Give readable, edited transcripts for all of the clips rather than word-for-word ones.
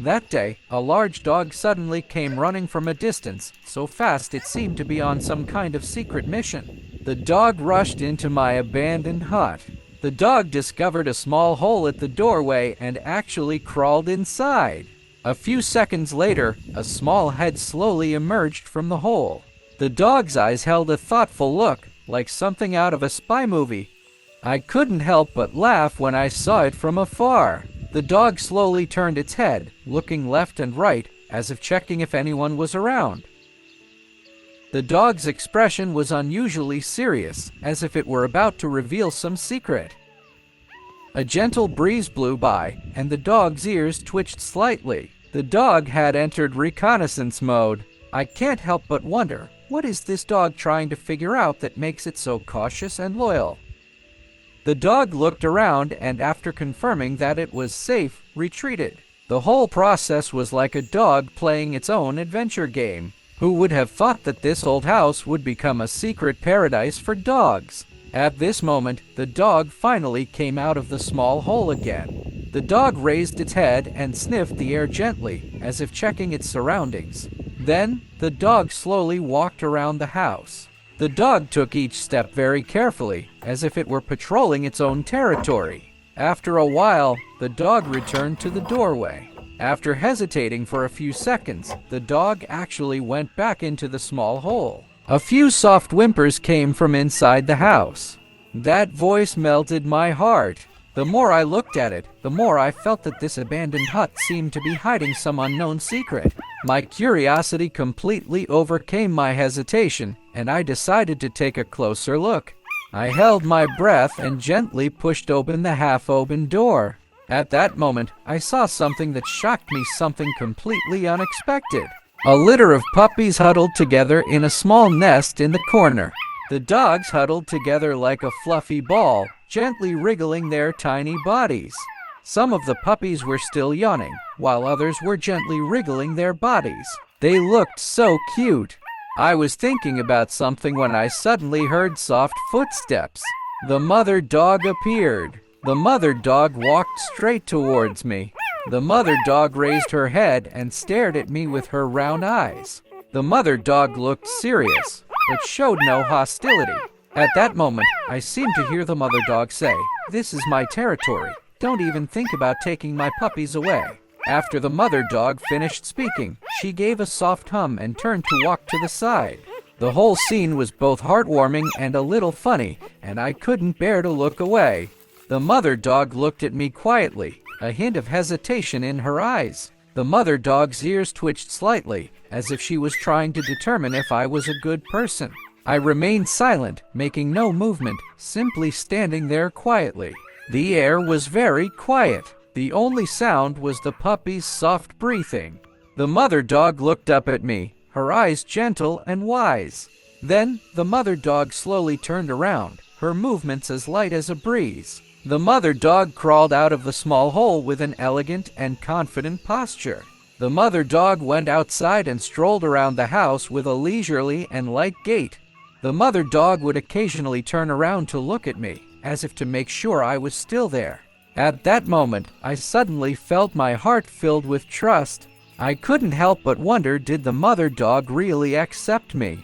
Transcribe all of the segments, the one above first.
That day, a large dog suddenly came running from a distance, so fast it seemed to be on some kind of secret mission. The dog rushed into my abandoned hut. The dog discovered a small hole at the doorway and actually crawled inside. A few seconds later, a small head slowly emerged from the hole. The dog's eyes held a thoughtful look, like something out of a spy movie. I couldn't help but laugh when I saw it from afar. The dog slowly turned its head, looking left and right, as if checking if anyone was around. The dog's expression was unusually serious, as if it were about to reveal some secret. A gentle breeze blew by, and the dog's ears twitched slightly. The dog had entered reconnaissance mode. I can't help but wonder, what is this dog trying to figure out that makes it so cautious and loyal? The dog looked around and, after confirming that it was safe, retreated. The whole process was like a dog playing its own adventure game. Who would have thought that this old house would become a secret paradise for dogs? At this moment, the dog finally came out of the small hole again. The dog raised its head and sniffed the air gently, as if checking its surroundings. Then, the dog slowly walked around the house. The dog took each step very carefully, as if it were patrolling its own territory. After a while, the dog returned to the doorway. After hesitating for a few seconds, the dog actually went back into the small hole. A few soft whimpers came from inside the house. That voice melted my heart. The more I looked at it, the more I felt that this abandoned hut seemed to be hiding some unknown secret. My curiosity completely overcame my hesitation, and I decided to take a closer look. I held my breath and gently pushed open the half-open door. At that moment, I saw something that shocked me, something completely unexpected. A litter of puppies huddled together in a small nest in the corner. The dogs huddled together like a fluffy ball, gently wriggling their tiny bodies. Some of the puppies were still yawning, while others were gently wriggling their bodies. They looked so cute. I was thinking about something when I suddenly heard soft footsteps. The mother dog appeared. The mother dog walked straight towards me. The mother dog raised her head and stared at me with her round eyes. The mother dog looked serious, but showed no hostility. At that moment, I seemed to hear the mother dog say, "This is my territory. Don't even think about taking my puppies away." After the mother dog finished speaking, she gave a soft hum and turned to walk to the side. The whole scene was both heartwarming and a little funny, and I couldn't bear to look away. The mother dog looked at me quietly, a hint of hesitation in her eyes. The mother dog's ears twitched slightly, as if she was trying to determine if I was a good person. I remained silent, making no movement, simply standing there quietly. The air was very quiet. The only sound was the puppy's soft breathing. The mother dog looked up at me, her eyes gentle and wise. Then, the mother dog slowly turned around, her movements as light as a breeze. The mother dog crawled out of the small hole with an elegant and confident posture. The mother dog went outside and strolled around the house with a leisurely and light gait. The mother dog would occasionally turn around to look at me, as if to make sure I was still there. At that moment, I suddenly felt my heart filled with trust. I couldn't help but wonder, did the mother dog really accept me?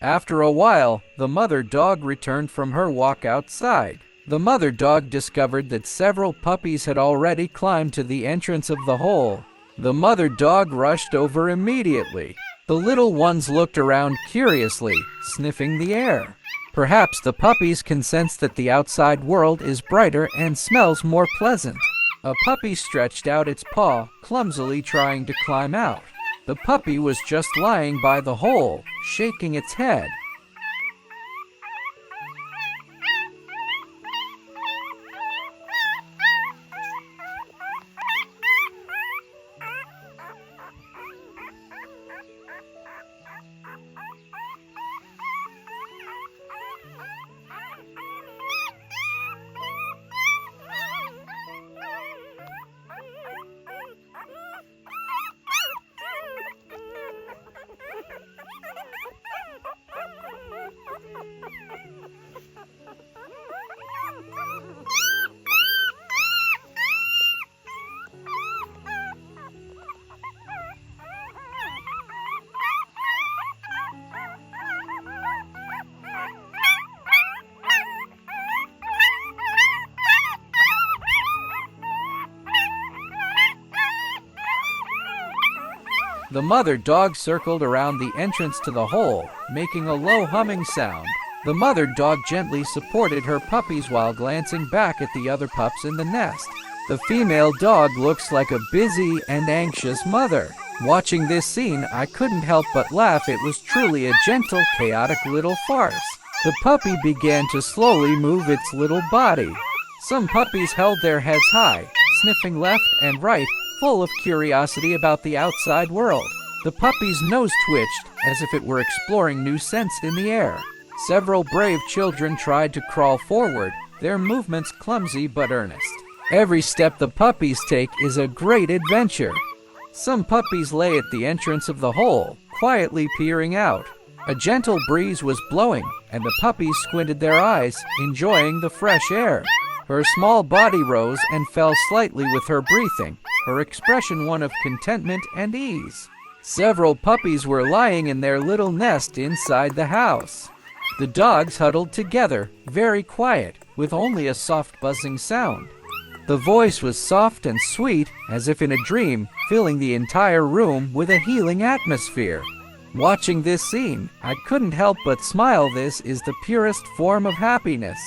After a while, the mother dog returned from her walk outside. The mother dog discovered that several puppies had already climbed to the entrance of the hole. The mother dog rushed over immediately. The little ones looked around curiously, sniffing the air. Perhaps the puppies can sense that the outside world is brighter and smells more pleasant. A puppy stretched out its paw, clumsily trying to climb out. The puppy was just lying by the hole, shaking its head. The mother dog circled around the entrance to the hole, making a low humming sound. The mother dog gently supported her puppies while glancing back at the other pups in the nest. The female dog looks like a busy and anxious mother. Watching this scene, I couldn't help but laugh. It was truly a gentle, chaotic little farce. The puppy began to slowly move its little body. Some puppies held their heads high, sniffing left and right, full of curiosity about the outside world. The puppy's nose twitched, as if it were exploring new scents in the air. Several brave children tried to crawl forward, their movements clumsy but earnest. Every step the puppies take is a great adventure. Some puppies lay at the entrance of the hole, quietly peering out. A gentle breeze was blowing, and the puppies squinted their eyes, enjoying the fresh air. Her small body rose and fell slightly with her breathing, her expression one of contentment and ease. Several puppies were lying in their little nest inside the house. The dogs huddled together, very quiet, with only a soft buzzing sound. The voice was soft and sweet, as if in a dream, filling the entire room with a healing atmosphere. Watching this scene, I couldn't help but smile. This is the purest form of happiness.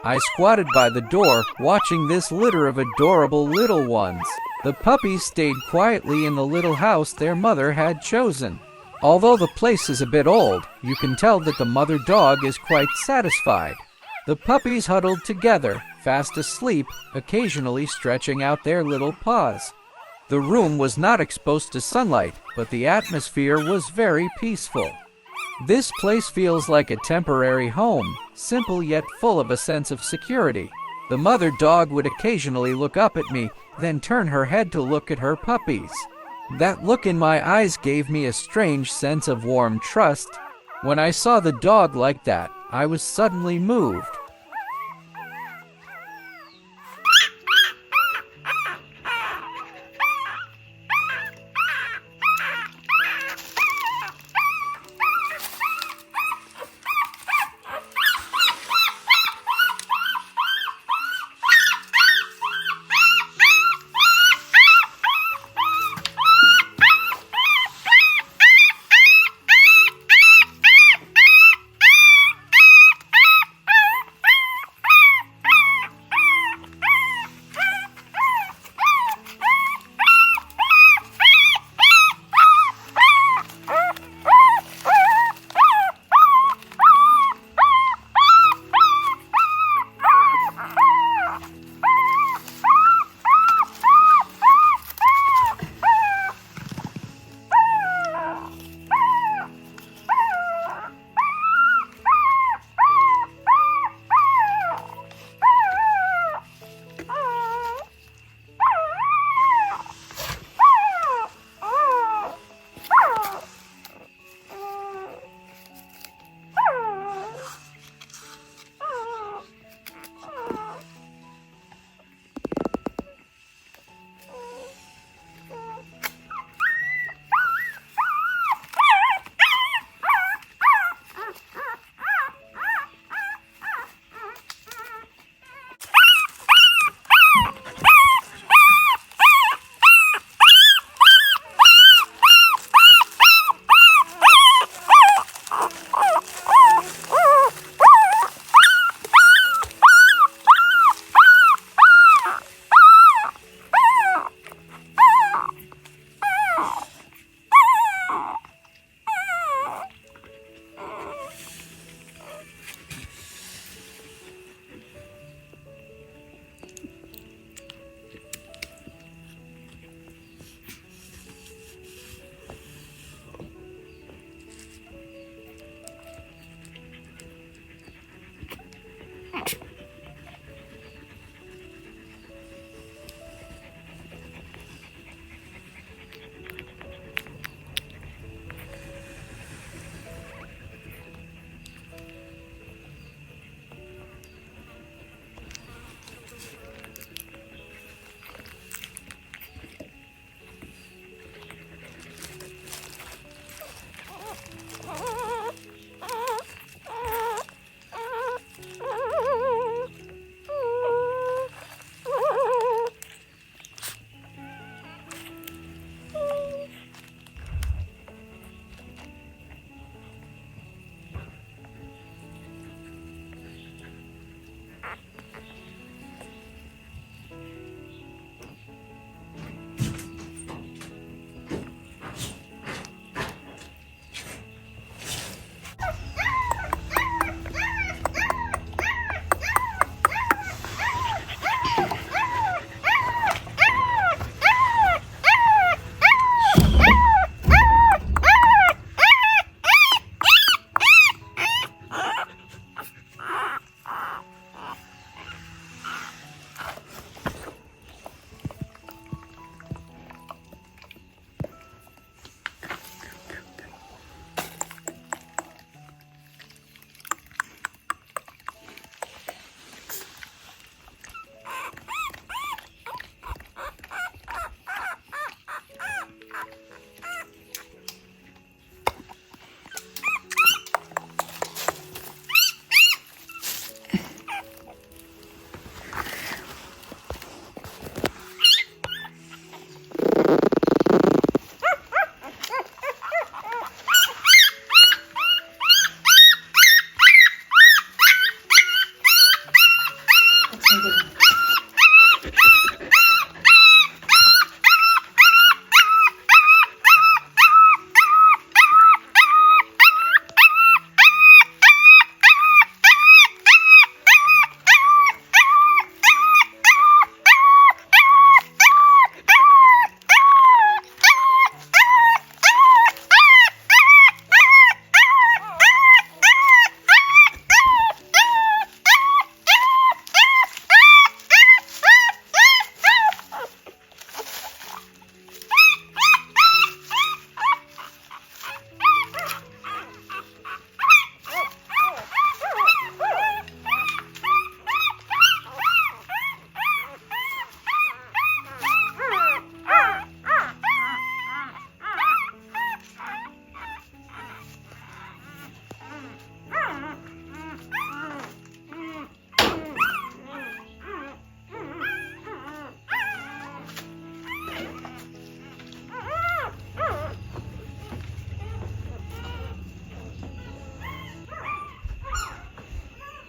I squatted by the door, watching this litter of adorable little ones. The puppies stayed quietly in the little house their mother had chosen. Although the place is a bit old, you can tell that the mother dog is quite satisfied. The puppies huddled together, fast asleep, occasionally stretching out their little paws. The room was not exposed to sunlight, but the atmosphere was very peaceful. This place feels like a temporary home, simple yet full of a sense of security. The mother dog would occasionally look up at me, then turn her head to look at her puppies. That look in my eyes gave me a strange sense of warm trust. When I saw the dog like that, I was suddenly moved.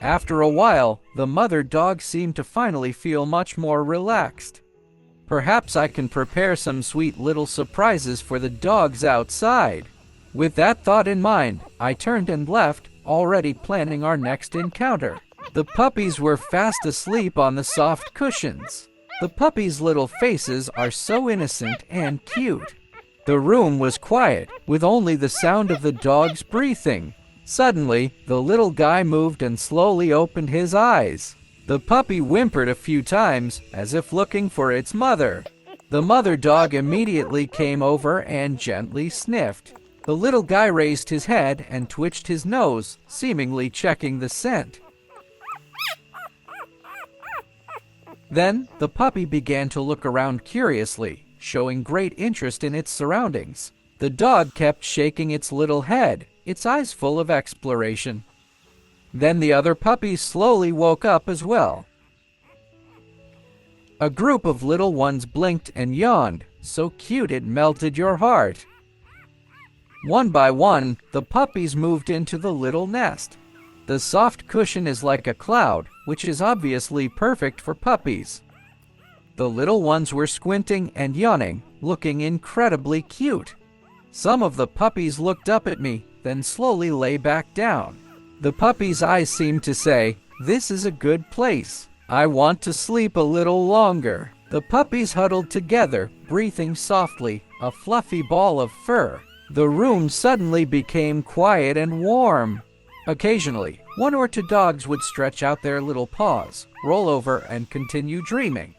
After a while, the mother dog seemed to finally feel much more relaxed. Perhaps I can prepare some sweet little surprises for the dogs outside. With that thought in mind, I turned and left, already planning our next encounter. The puppies were fast asleep on the soft cushions. The puppies' little faces are so innocent and cute. The room was quiet, with only the sound of the dogs breathing. Suddenly, the little guy moved and slowly opened his eyes. The puppy whimpered a few times, as if looking for its mother. The mother dog immediately came over and gently sniffed. The little guy raised his head and twitched his nose, seemingly checking the scent. Then, the puppy began to look around curiously, showing great interest in its surroundings. The dog kept shaking its little head, its eyes full of exploration. Then the other puppies slowly woke up as well. A group of little ones blinked and yawned, so cute it melted your heart. One by one, the puppies moved into the little nest. The soft cushion is like a cloud, which is obviously perfect for puppies. The little ones were squinting and yawning, looking incredibly cute. Some of the puppies looked up at me, then slowly lay back down. The puppies' eyes seemed to say, "This is a good place. I want to sleep a little longer." The puppies huddled together, breathing softly, a fluffy ball of fur. The room suddenly became quiet and warm. Occasionally, one or two dogs would stretch out their little paws, roll over, and continue dreaming.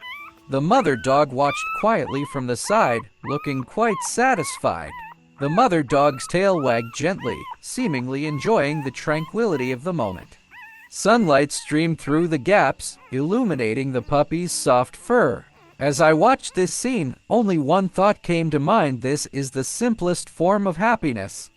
The mother dog watched quietly from the side, looking quite satisfied. The mother dog's tail wagged gently, seemingly enjoying the tranquility of the moment. Sunlight streamed through the gaps, illuminating the puppy's soft fur. As I watched this scene, only one thought came to mind: this is the simplest form of happiness.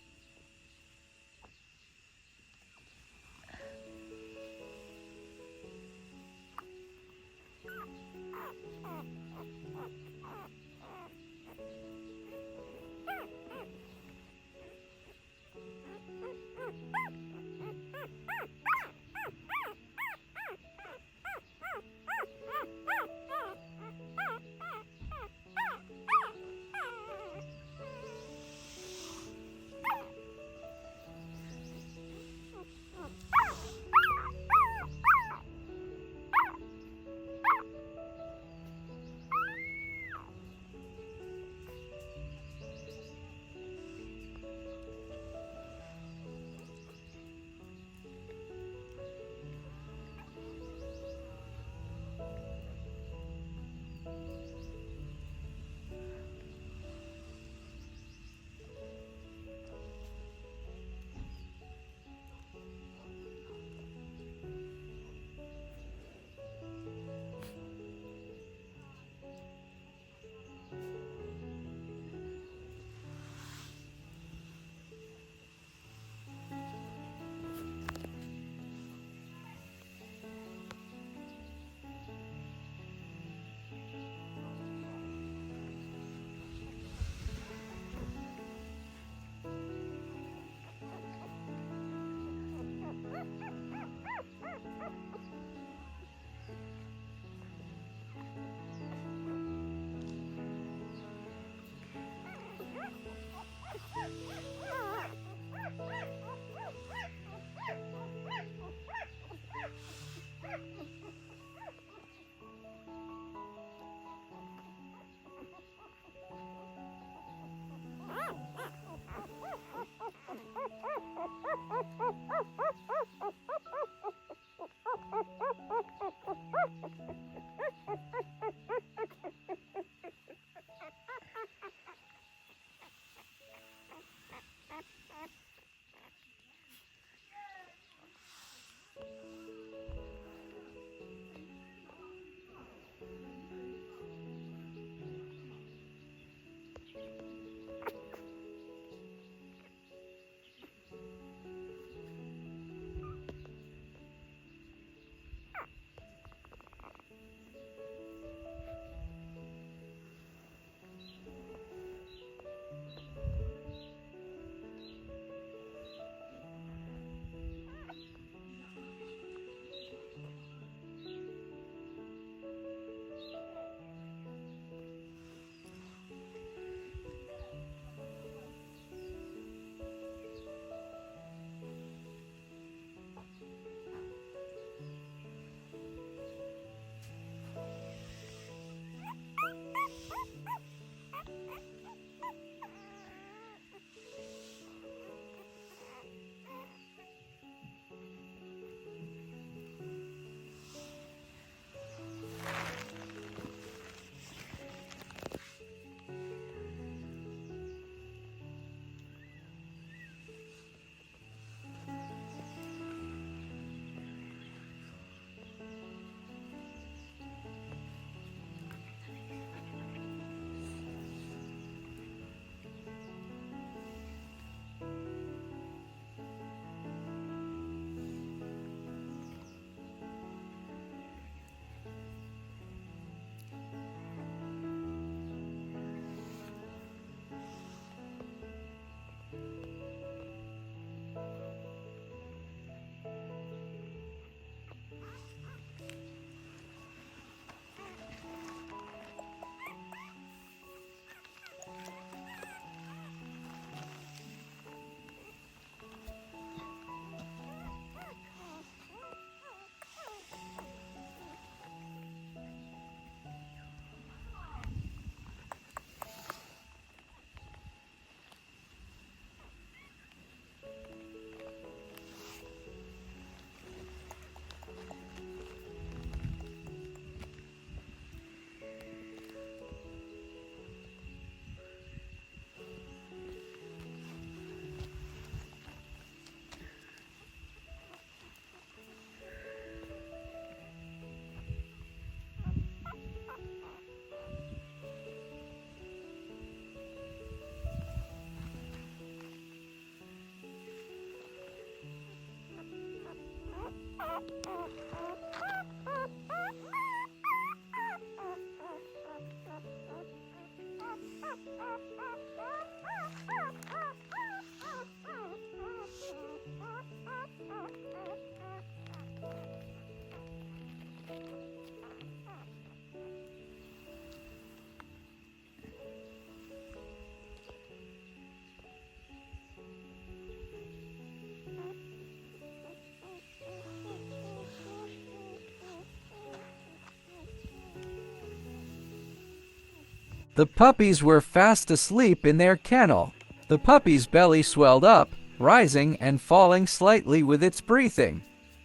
The puppies were fast asleep in their kennel. The puppy's belly swelled up, rising and falling slightly with its breathing.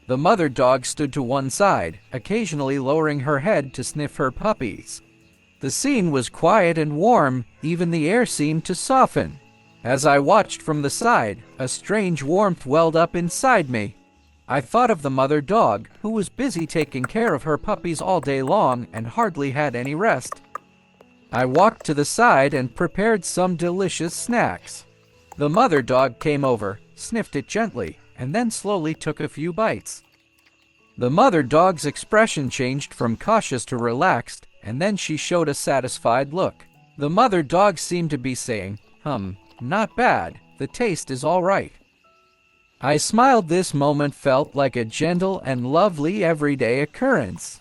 The mother dog stood to one side, occasionally lowering her head to sniff her puppies. The scene was quiet and warm, even the air seemed to soften. As I watched from the side, a strange warmth welled up inside me. I thought of the mother dog, who was busy taking care of her puppies all day long and hardly had any rest. I walked to the side and prepared some delicious snacks. The mother dog came over, sniffed it gently, and then slowly took a few bites. The mother dog's expression changed from cautious to relaxed, and then she showed a satisfied look. The mother dog seemed to be saying, not bad, the taste is all right. I smiled. This moment felt like a gentle and lovely everyday occurrence.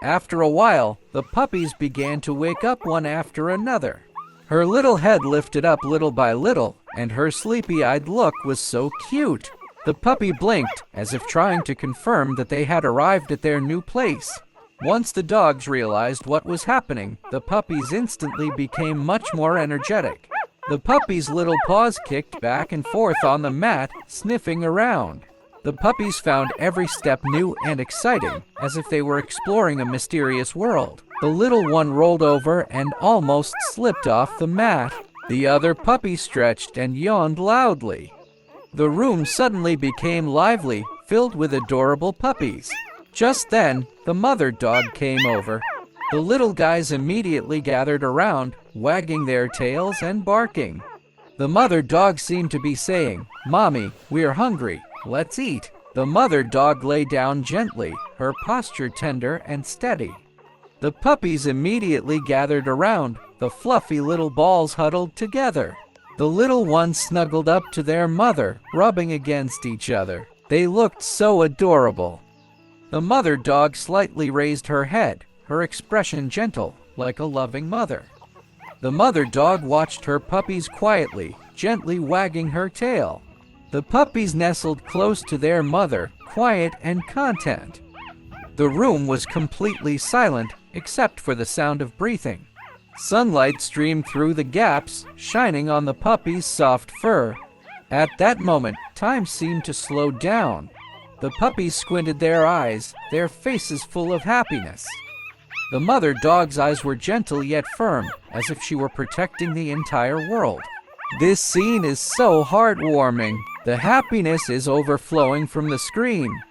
After a while, the puppies began to wake up one after another. Her little head lifted up little by little, and her sleepy-eyed look was so cute. The puppy blinked, as if trying to confirm that they had arrived at their new place. Once the dogs realized what was happening, the puppies instantly became much more energetic. The puppies' little paws kicked back and forth on the mat, sniffing around. The puppies found every step new and exciting, as if they were exploring a mysterious world. The little one rolled over and almost slipped off the mat. The other puppy stretched and yawned loudly. The room suddenly became lively, filled with adorable puppies. Just then, the mother dog came over. The little guys immediately gathered around, wagging their tails and barking. The mother dog seemed to be saying, "Mommy, we're hungry. Let's eat." The mother dog lay down gently, her posture tender and steady. The puppies immediately gathered around, the fluffy little balls huddled together. The little ones snuggled up to their mother, rubbing against each other. They looked so adorable. The mother dog slightly raised her head, her expression gentle, like a loving mother. The mother dog watched her puppies quietly, gently wagging her tail. The puppies nestled close to their mother, quiet and content. The room was completely silent, except for the sound of breathing. Sunlight streamed through the gaps, shining on the puppies' soft fur. At that moment, time seemed to slow down. The puppies squinted their eyes, their faces full of happiness. The mother dog's eyes were gentle yet firm, as if she were protecting the entire world. This scene is so heartwarming. The happiness is overflowing from the screen.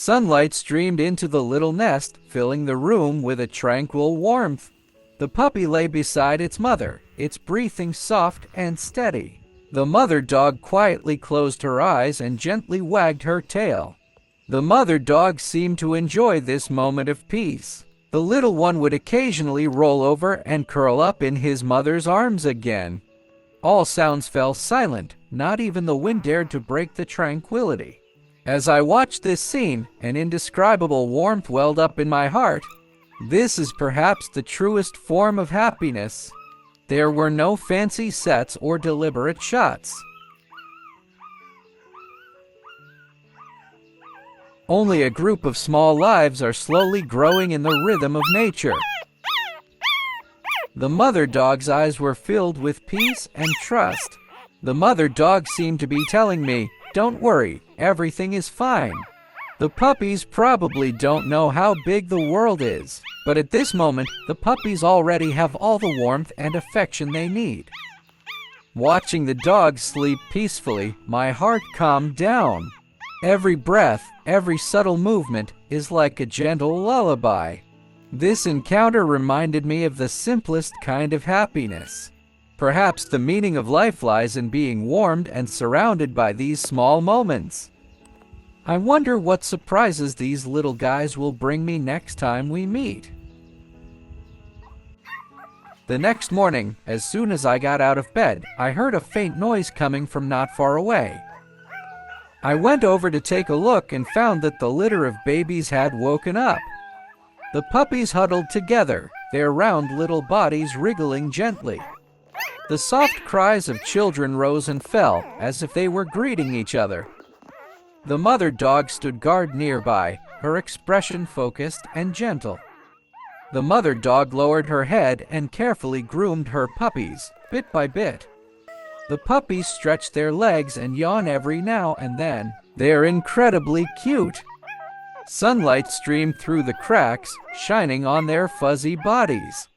Sunlight streamed into the little nest, filling the room with a tranquil warmth. The puppy lay beside its mother, its breathing soft and steady. The mother dog quietly closed her eyes and gently wagged her tail. The mother dog seemed to enjoy this moment of peace. The little one would occasionally roll over and curl up in his mother's arms again. All sounds fell silent, not even the wind dared to break the tranquility. As I watched this scene, an indescribable warmth welled up in my heart. This is perhaps the truest form of happiness. There were no fancy sets or deliberate shots. Only a group of small lives are slowly growing in the rhythm of nature. The mother dog's eyes were filled with peace and trust. The mother dog seemed to be telling me, "Don't worry, everything is fine." The puppies probably don't know how big the world is, but at this moment, the puppies already have all the warmth and affection they need. Watching the dogs sleep peacefully, my heart calmed down. Every breath, every subtle movement is like a gentle lullaby. This encounter reminded me of the simplest kind of happiness. Perhaps the meaning of life lies in being warmed and surrounded by these small moments. I wonder what surprises these little guys will bring me next time we meet. The next morning, as soon as I got out of bed, I heard a faint noise coming from not far away. I went over to take a look and found that the litter of babies had woken up. The puppies huddled together, their round little bodies wriggling gently. The soft cries of children rose and fell, as if they were greeting each other. The mother dog stood guard nearby, her expression focused and gentle. The mother dog lowered her head and carefully groomed her puppies, bit by bit. The puppies stretched their legs and yawn every now and then. They're incredibly cute. Sunlight streamed through the cracks, shining on their fuzzy bodies.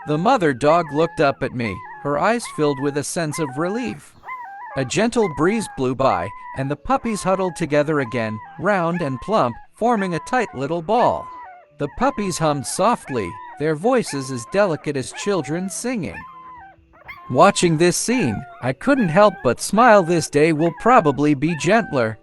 The mother dog looked up at me, her eyes filled with a sense of relief. A gentle breeze blew by, and the puppies huddled together again, round and plump, forming a tight little ball. The puppies hummed softly, their voices as delicate as children singing. Watching this scene, I couldn't help but smile. This day will probably be gentler.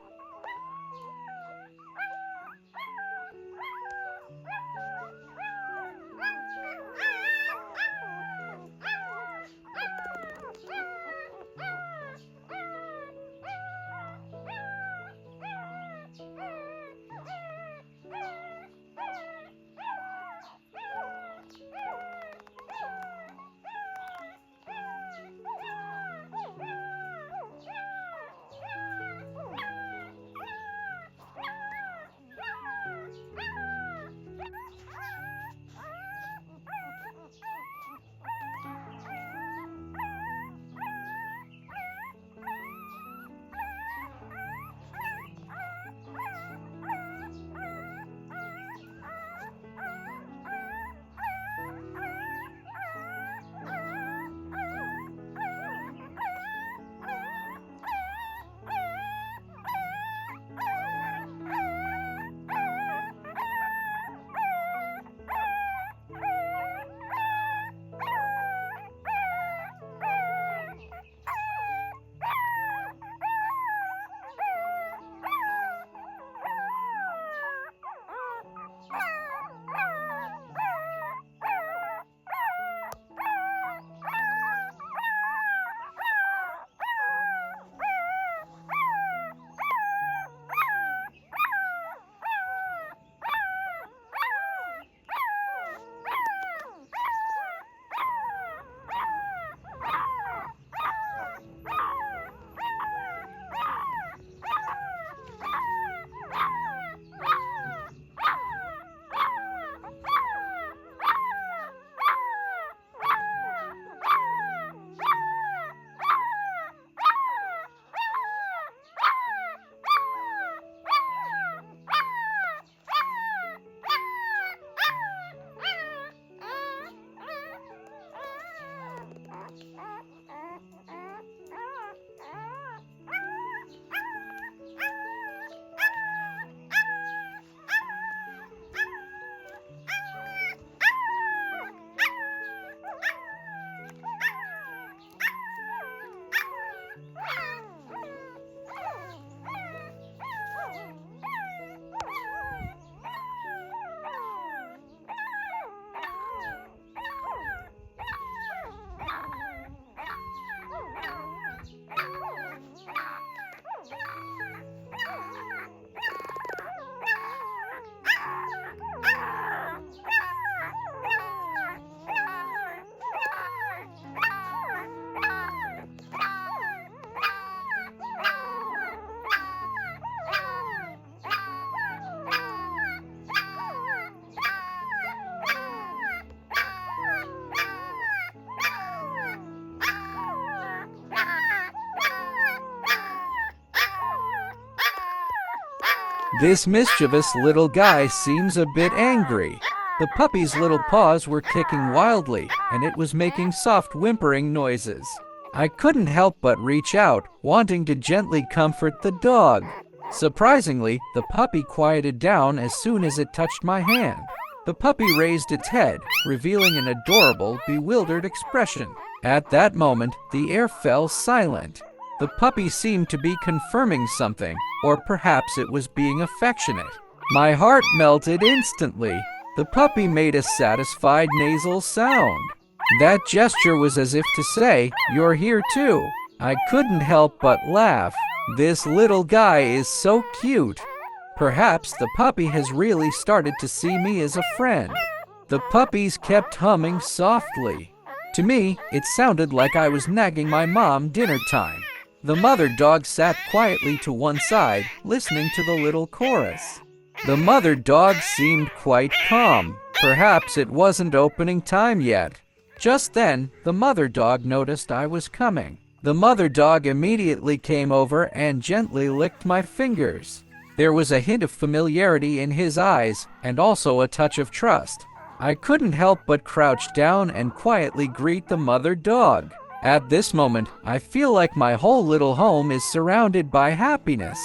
This mischievous little guy seems a bit angry. The puppy's little paws were kicking wildly, and it was making soft whimpering noises. I couldn't help but reach out, wanting to gently comfort the dog. Surprisingly, the puppy quieted down as soon as it touched my hand. The puppy raised its head, revealing an adorable, bewildered expression. At that moment, the air fell silent. The puppy seemed to be confirming something, or perhaps it was being affectionate. My heart melted instantly. The puppy made a satisfied nasal sound. That gesture was as if to say, "You're here too." I couldn't help but laugh. This little guy is so cute. Perhaps the puppy has really started to see me as a friend. The puppies kept humming softly. To me, it sounded like I was nagging my mom dinner time. The mother dog sat quietly to one side, listening to the little chorus. The mother dog seemed quite calm. Perhaps it wasn't opening time yet. Just then, the mother dog noticed I was coming. The mother dog immediately came over and gently licked my fingers. There was a hint of familiarity in his eyes, and also a touch of trust. I couldn't help but crouch down and quietly greet the mother dog. At this moment, I feel like my whole little home is surrounded by happiness.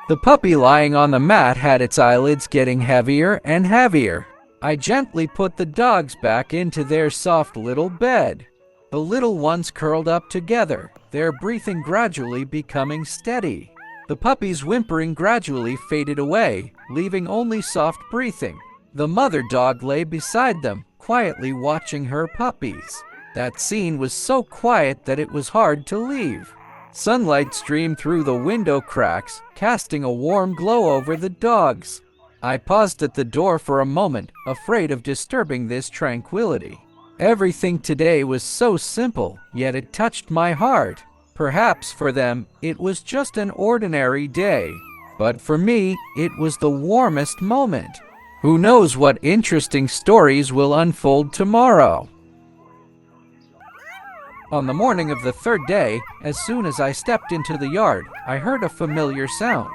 The puppy lying on the mat had its eyelids getting heavier and heavier. I gently put the dogs back into their soft little bed. The little ones curled up together, their breathing gradually becoming steady. The puppy's whimpering gradually faded away, leaving only soft breathing. The mother dog lay beside them, quietly watching her puppies. That scene was so quiet that it was hard to leave. Sunlight streamed through the window cracks, casting a warm glow over the dogs. I paused at the door for a moment, afraid of disturbing this tranquility. Everything today was so simple, yet it touched my heart. Perhaps for them, it was just an ordinary day. But for me, it was the warmest moment. Who knows what interesting stories will unfold tomorrow? On the morning of the third day, as soon as I stepped into the yard, I heard a familiar sound.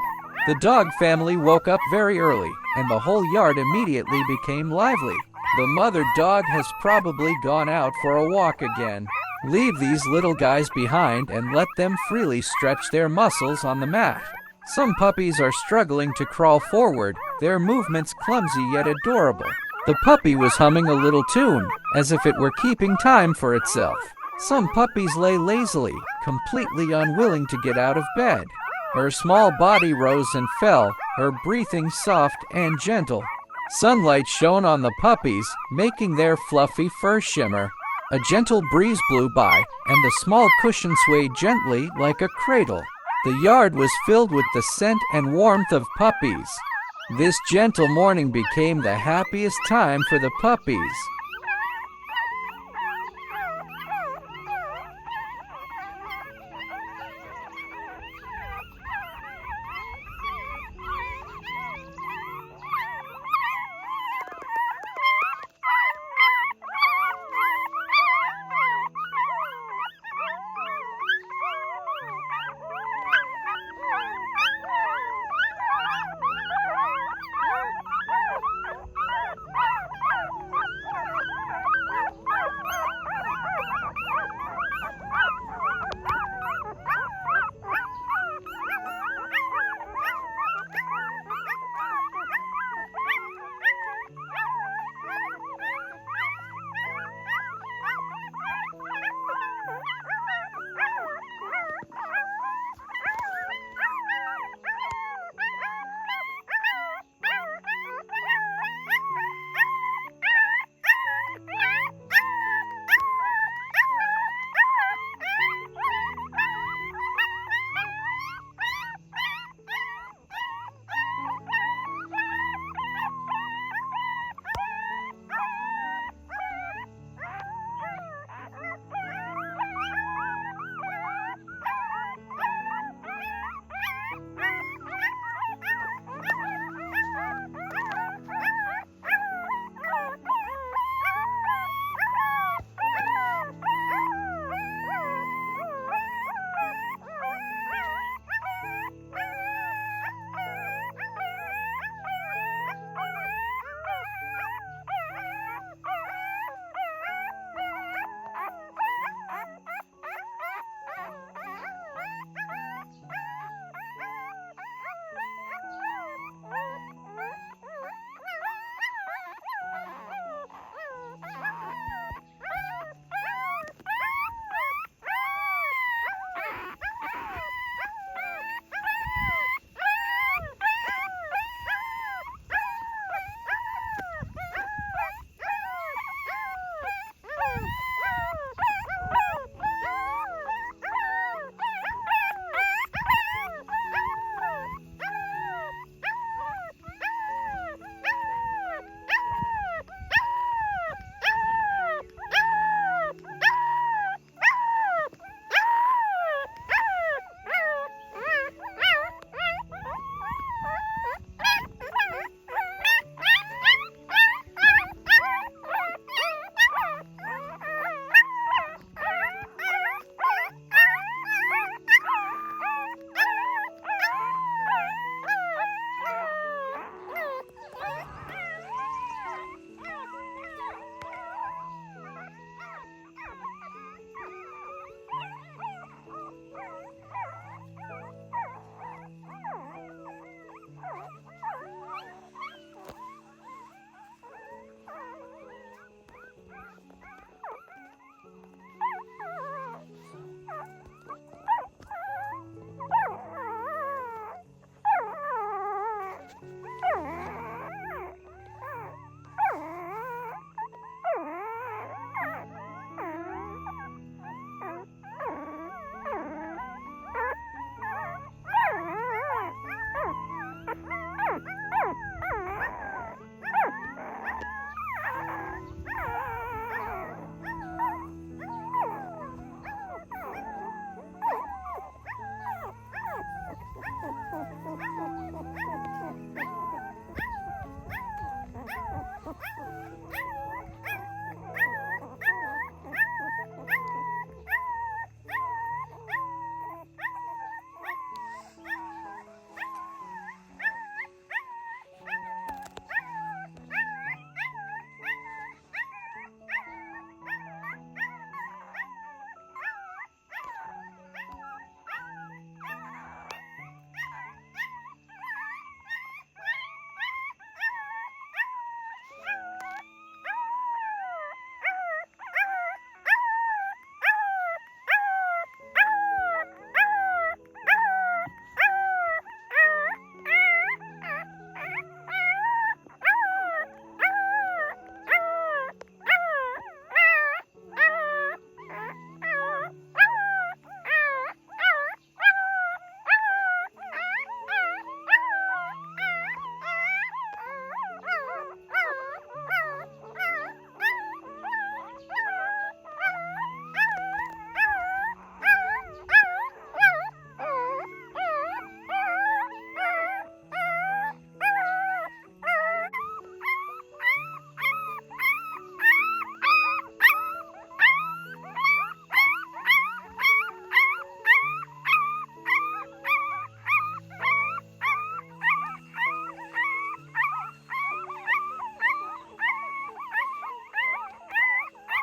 The dog family woke up very early, and the whole yard immediately became lively. The mother dog has probably gone out for a walk again. Leave these little guys behind and let them freely stretch their muscles on the mat. Some puppies are struggling to crawl forward, their movements clumsy yet adorable. The puppy was humming a little tune, as if it were keeping time for itself. Some puppies lay lazily, completely unwilling to get out of bed. Her small body rose and fell, her breathing soft and gentle. Sunlight shone on the puppies, making their fluffy fur shimmer. A gentle breeze blew by, and the small cushion swayed gently like a cradle. The yard was filled with the scent and warmth of puppies. This gentle morning became the happiest time for the puppies.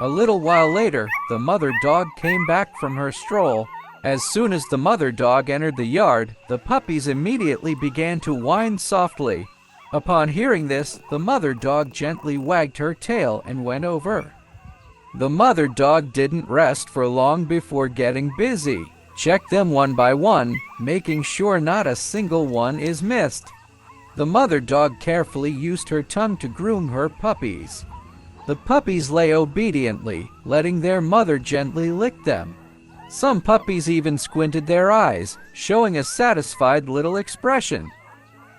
A little while later, the mother dog came back from her stroll. As soon as the mother dog entered the yard, the puppies immediately began to whine softly. Upon hearing this, the mother dog gently wagged her tail and went over. The mother dog didn't rest for long before getting busy. Check them one by one, making sure not a single one is missed. The mother dog carefully used her tongue to groom her puppies. The puppies lay obediently, letting their mother gently lick them. Some puppies even squinted their eyes, showing a satisfied little expression.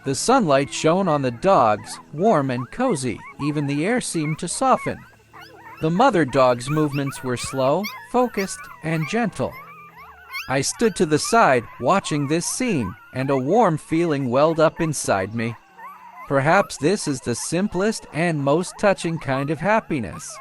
The sunlight shone on the dogs, warm and cozy. Even the air seemed to soften. The mother dog's movements were slow, focused, and gentle. I stood to the side, watching this scene, and a warm feeling welled up inside me. Perhaps this is the simplest and most touching kind of happiness.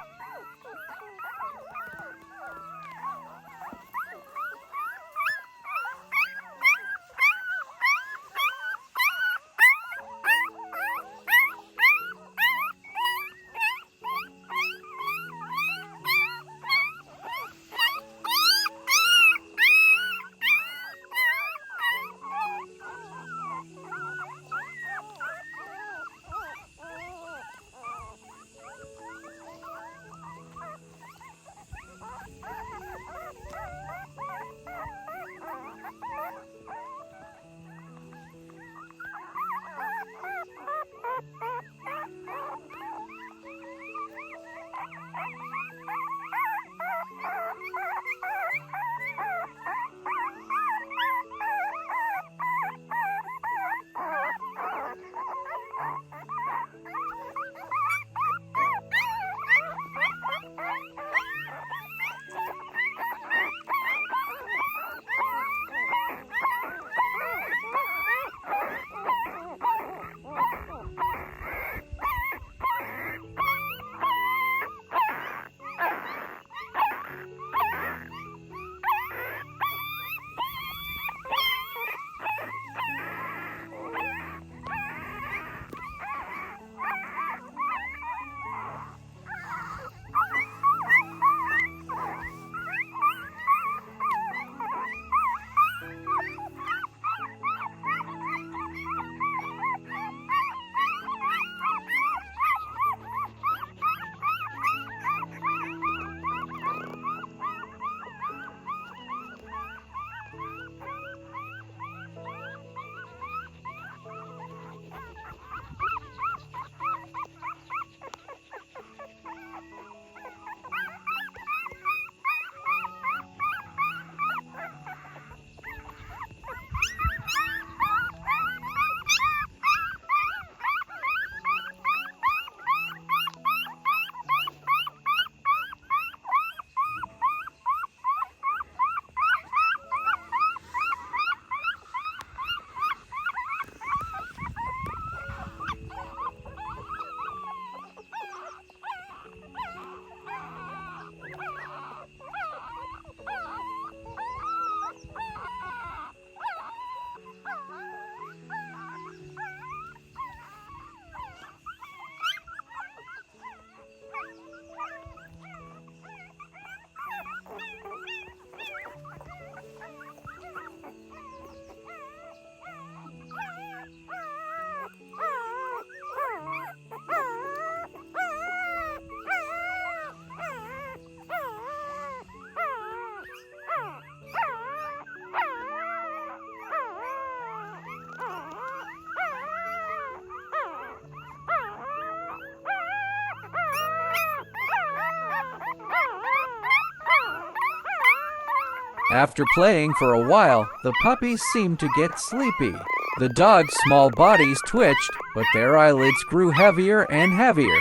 After playing for a while, the puppies seemed to get sleepy. The dogs' small bodies twitched, but their eyelids grew heavier and heavier.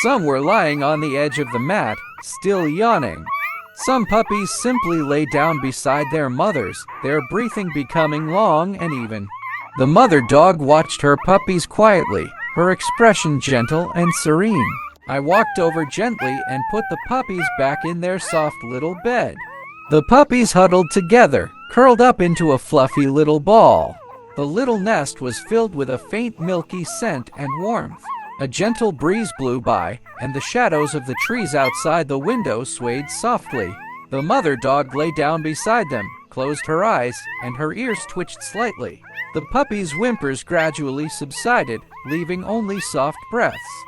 Some were lying on the edge of the mat, still yawning. Some puppies simply lay down beside their mothers, their breathing becoming long and even. The mother dog watched her puppies quietly, her expression gentle and serene. I walked over gently and put the puppies back in their soft little bed. The puppies huddled together, curled up into a fluffy little ball. The little nest was filled with a faint milky scent and warmth. A gentle breeze blew by, and the shadows of the trees outside the window swayed softly. The mother dog lay down beside them, closed her eyes, and her ears twitched slightly. The puppy's whimpers gradually subsided, leaving only soft breaths.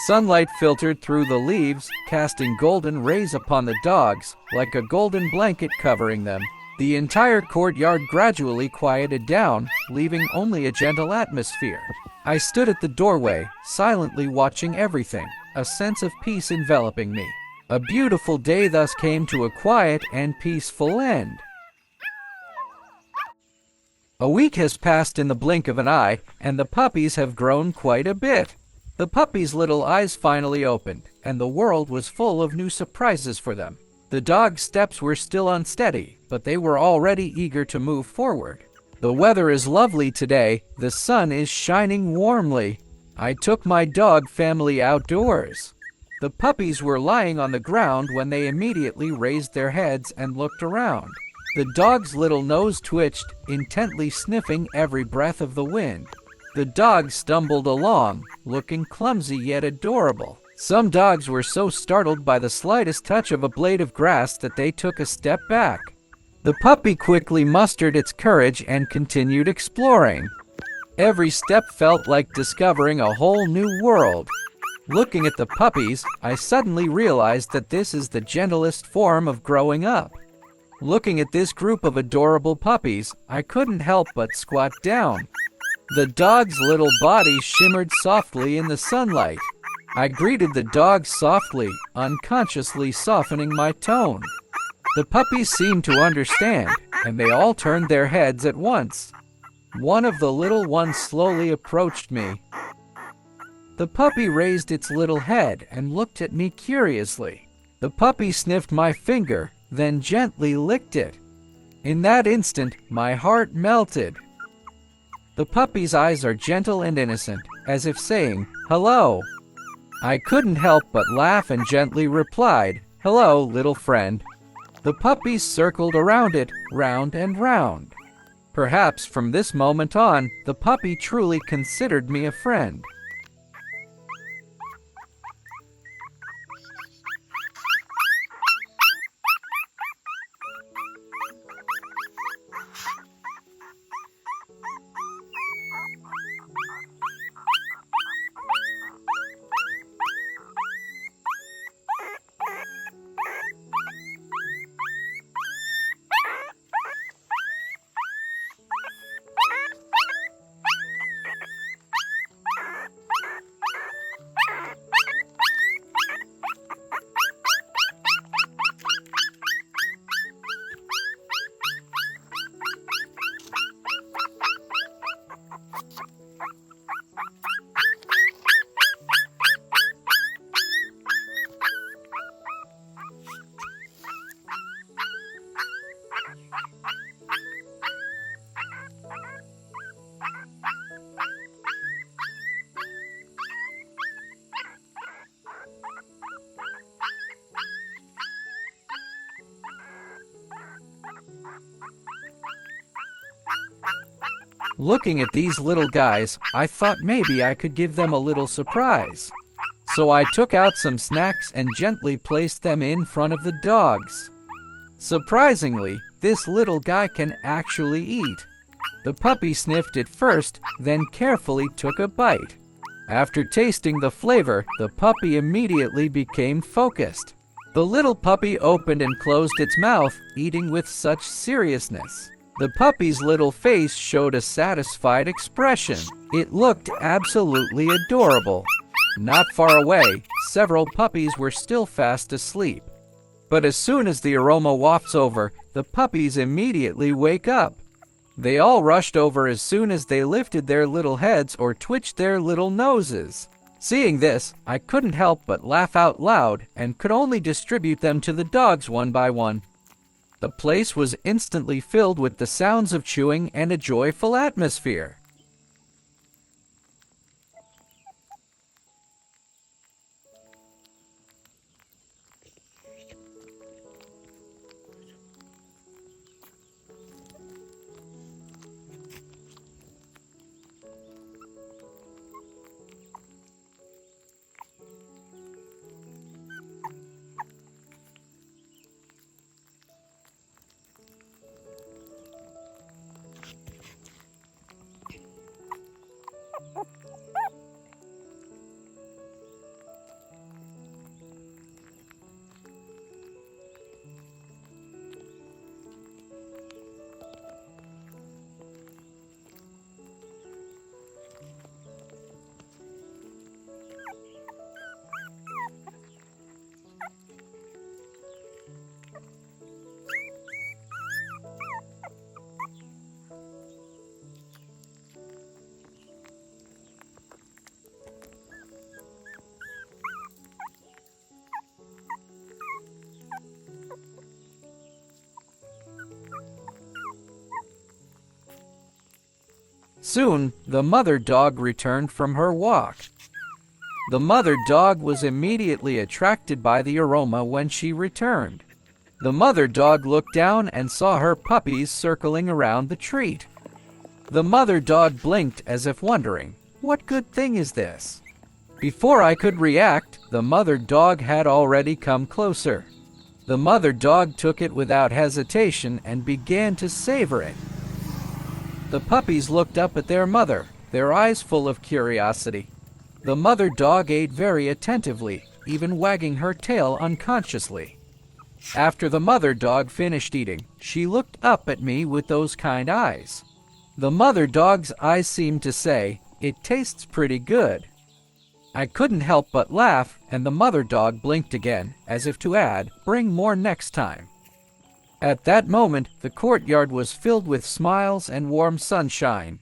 Sunlight filtered through the leaves, casting golden rays upon the dogs, like a golden blanket covering them. The entire courtyard gradually quieted down, leaving only a gentle atmosphere. I stood at the doorway, silently watching everything, a sense of peace enveloping me. A beautiful day thus came to a quiet and peaceful end. A week has passed in the blink of an eye, and the puppies have grown quite a bit. The puppies' little eyes finally opened, and the world was full of new surprises for them. The dog's steps were still unsteady, but they were already eager to move forward. The weather is lovely today, the sun is shining warmly. I took my dog family outdoors. The puppies were lying on the ground when they immediately raised their heads and looked around. The dog's little nose twitched, intently sniffing every breath of the wind. The dog stumbled along, looking clumsy yet adorable. Some dogs were so startled by the slightest touch of a blade of grass that they took a step back. The puppy quickly mustered its courage and continued exploring. Every step felt like discovering a whole new world. Looking at the puppies, I suddenly realized that this is the gentlest form of growing up. Looking at this group of adorable puppies, I couldn't help but squat down. The dog's little body shimmered softly in the sunlight. I greeted the dogs softly, unconsciously softening my tone. The puppies seemed to understand, and they all turned their heads at once. One of the little ones slowly approached me. The puppy raised its little head and looked at me curiously. The puppy sniffed my finger, then gently licked it. In that instant, my heart melted. The puppy's eyes are gentle and innocent, as if saying, "Hello." I couldn't help but laugh and gently replied, "Hello, little friend." The puppies circled around it, round and round. Perhaps from this moment on, the puppy truly considered me a friend. Looking at these little guys, I thought maybe I could give them a little surprise. So I took out some snacks and gently placed them in front of the dogs. Surprisingly, this little guy can actually eat. The puppy sniffed it first, then carefully took a bite. After tasting the flavor, the puppy immediately became focused. The little puppy opened and closed its mouth, eating with such seriousness. The puppy's little face showed a satisfied expression. It looked absolutely adorable. Not far away, several puppies were still fast asleep. But as soon as the aroma wafts over, the puppies immediately wake up. They all rushed over as soon as they lifted their little heads or twitched their little noses. Seeing this, I couldn't help but laugh out loud and could only distribute them to the dogs one by one. The place was instantly filled with the sounds of chewing and a joyful atmosphere. Soon, the mother dog returned from her walk. The mother dog was immediately attracted by the aroma when she returned. The mother dog looked down and saw her puppies circling around the treat. The mother dog blinked as if wondering, "What good thing is this?" Before I could react, the mother dog had already come closer. The mother dog took it without hesitation and began to savor it. The puppies looked up at their mother, their eyes full of curiosity. The mother dog ate very attentively, even wagging her tail unconsciously. After the mother dog finished eating, she looked up at me with those kind eyes. The mother dog's eyes seemed to say, "It tastes pretty good." I couldn't help but laugh, and the mother dog blinked again, as if to add, "Bring more next time." At that moment, the courtyard was filled with smiles and warm sunshine.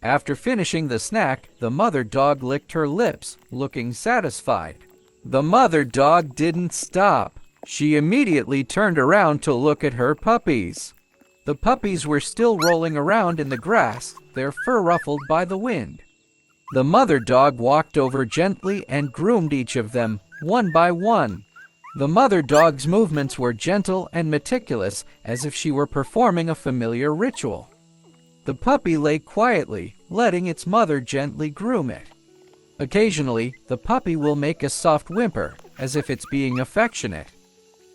After finishing the snack, the mother dog licked her lips, looking satisfied. The mother dog didn't stop. She immediately turned around to look at her puppies. The puppies were still rolling around in the grass, their fur ruffled by the wind. The mother dog walked over gently and groomed each of them, one by one. The mother dog's movements were gentle and meticulous, as if she were performing a familiar ritual. The puppy lay quietly, letting its mother gently groom it. Occasionally, the puppy will make a soft whimper, as if it's being affectionate.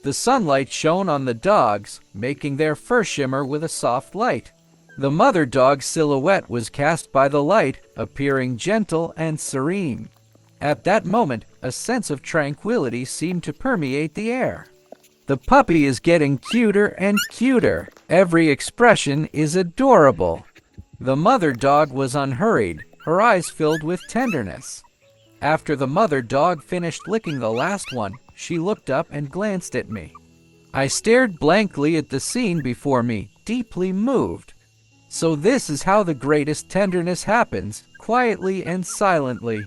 The sunlight shone on the dogs, making their fur shimmer with a soft light. The mother dog's silhouette was cast by the light, appearing gentle and serene. At that moment, a sense of tranquility seemed to permeate the air. The puppy is getting cuter and cuter. Every expression is adorable. The mother dog was unhurried, her eyes filled with tenderness. After the mother dog finished licking the last one, she looked up and glanced at me. I stared blankly at the scene before me, deeply moved. So this is how the greatest tenderness happens, quietly and silently.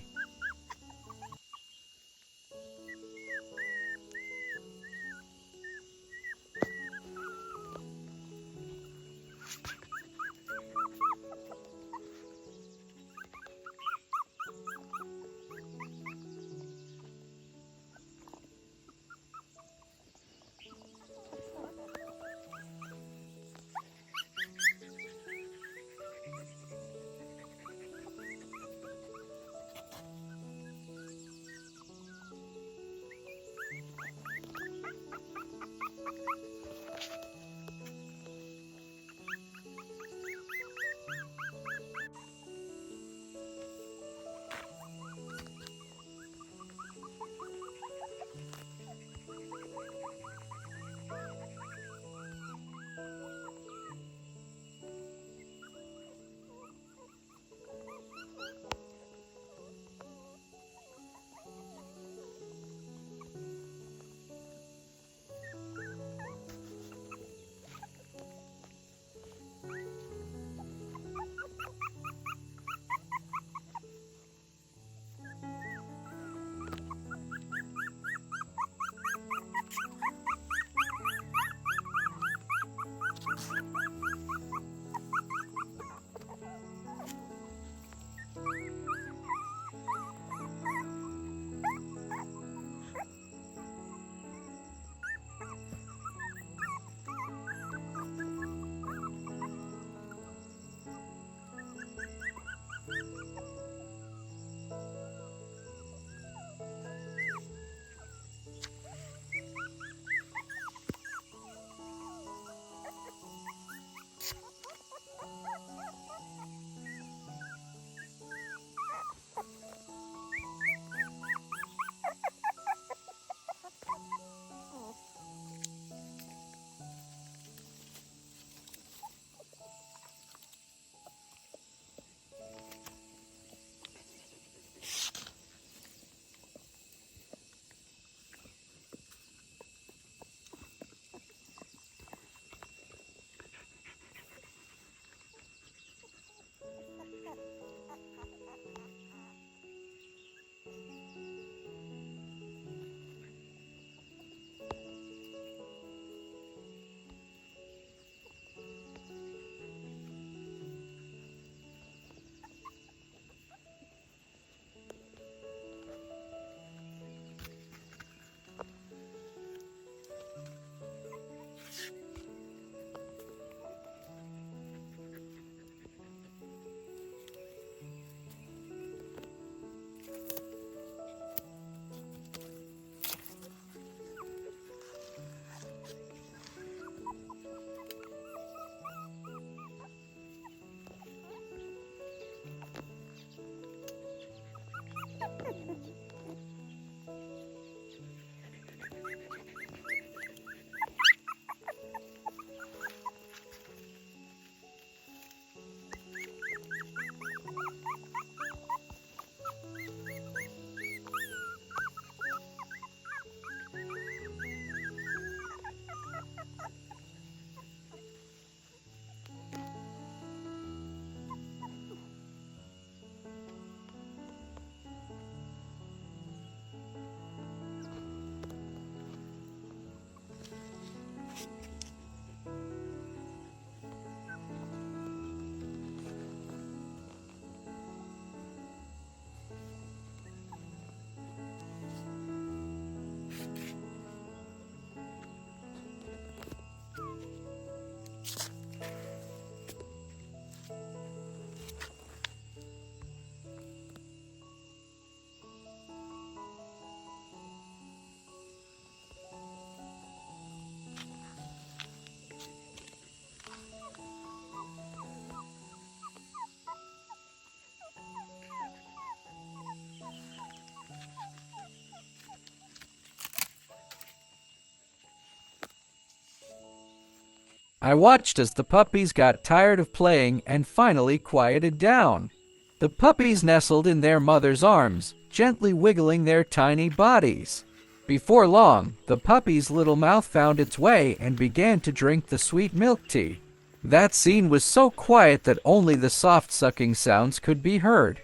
I watched as the puppies got tired of playing and finally quieted down. The puppies nestled in their mother's arms, gently wiggling their tiny bodies. Before long, the puppy's little mouth found its way and began to drink the sweet milk tea. That scene was so quiet that only the soft sucking sounds could be heard.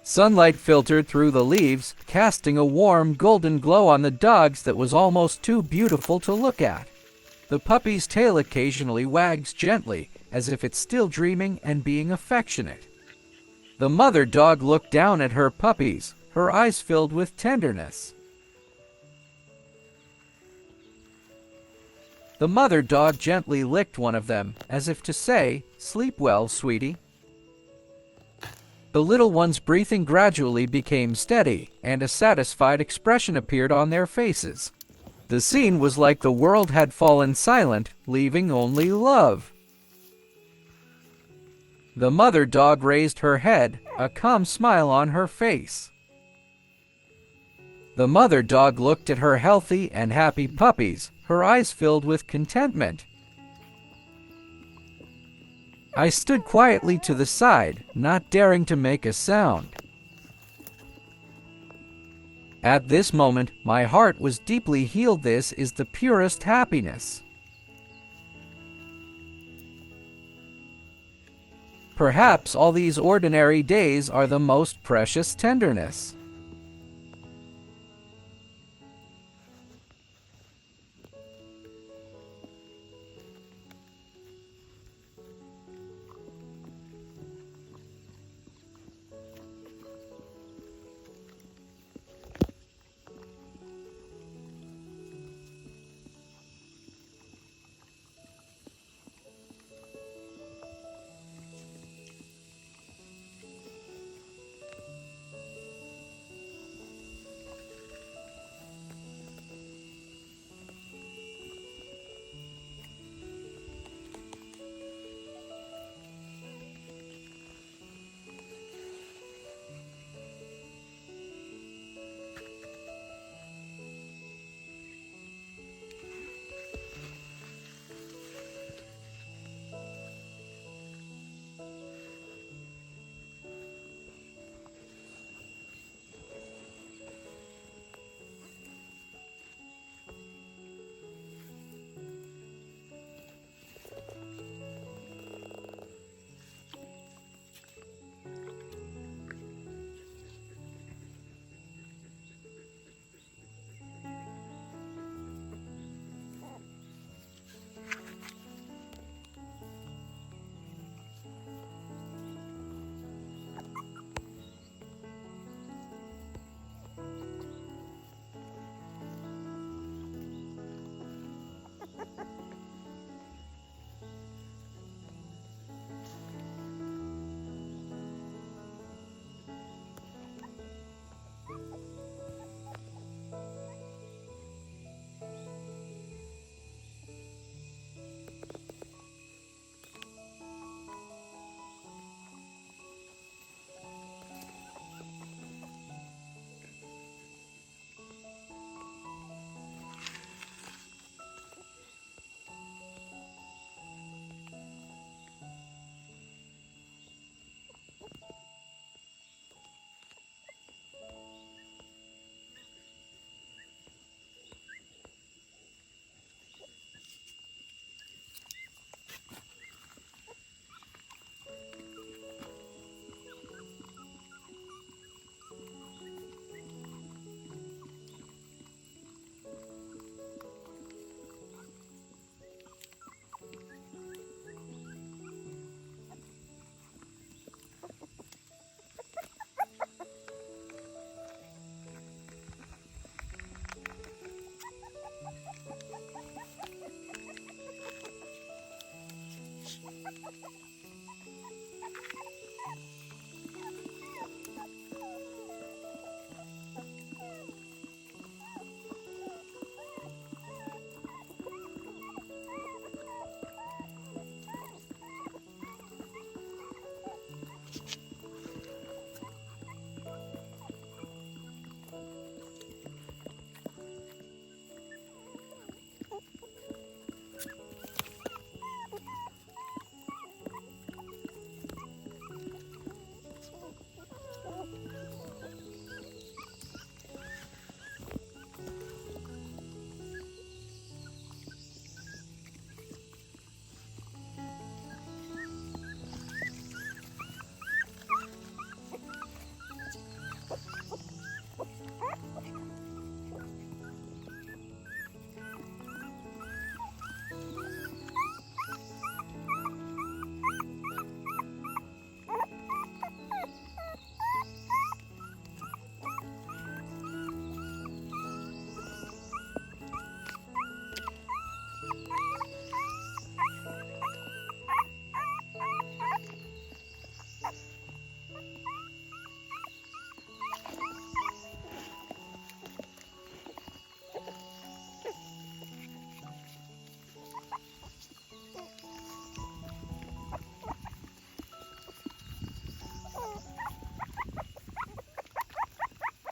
Sunlight filtered through the leaves, casting a warm golden glow on the dogs that was almost too beautiful to look at. The puppy's tail occasionally wags gently, as if it's still dreaming and being affectionate. The mother dog looked down at her puppies, her eyes filled with tenderness. The mother dog gently licked one of them, as if to say, "Sleep well, sweetie." The little one's breathing gradually became steady, and a satisfied expression appeared on their faces. The scene was like the world had fallen silent, leaving only love. The mother dog raised her head, a calm smile on her face. The mother dog looked at her healthy and happy puppies, her eyes filled with contentment. I stood quietly to the side, not daring to make a sound. At this moment, my heart was deeply healed. This is the purest happiness. Perhaps all these ordinary days are the most precious tenderness.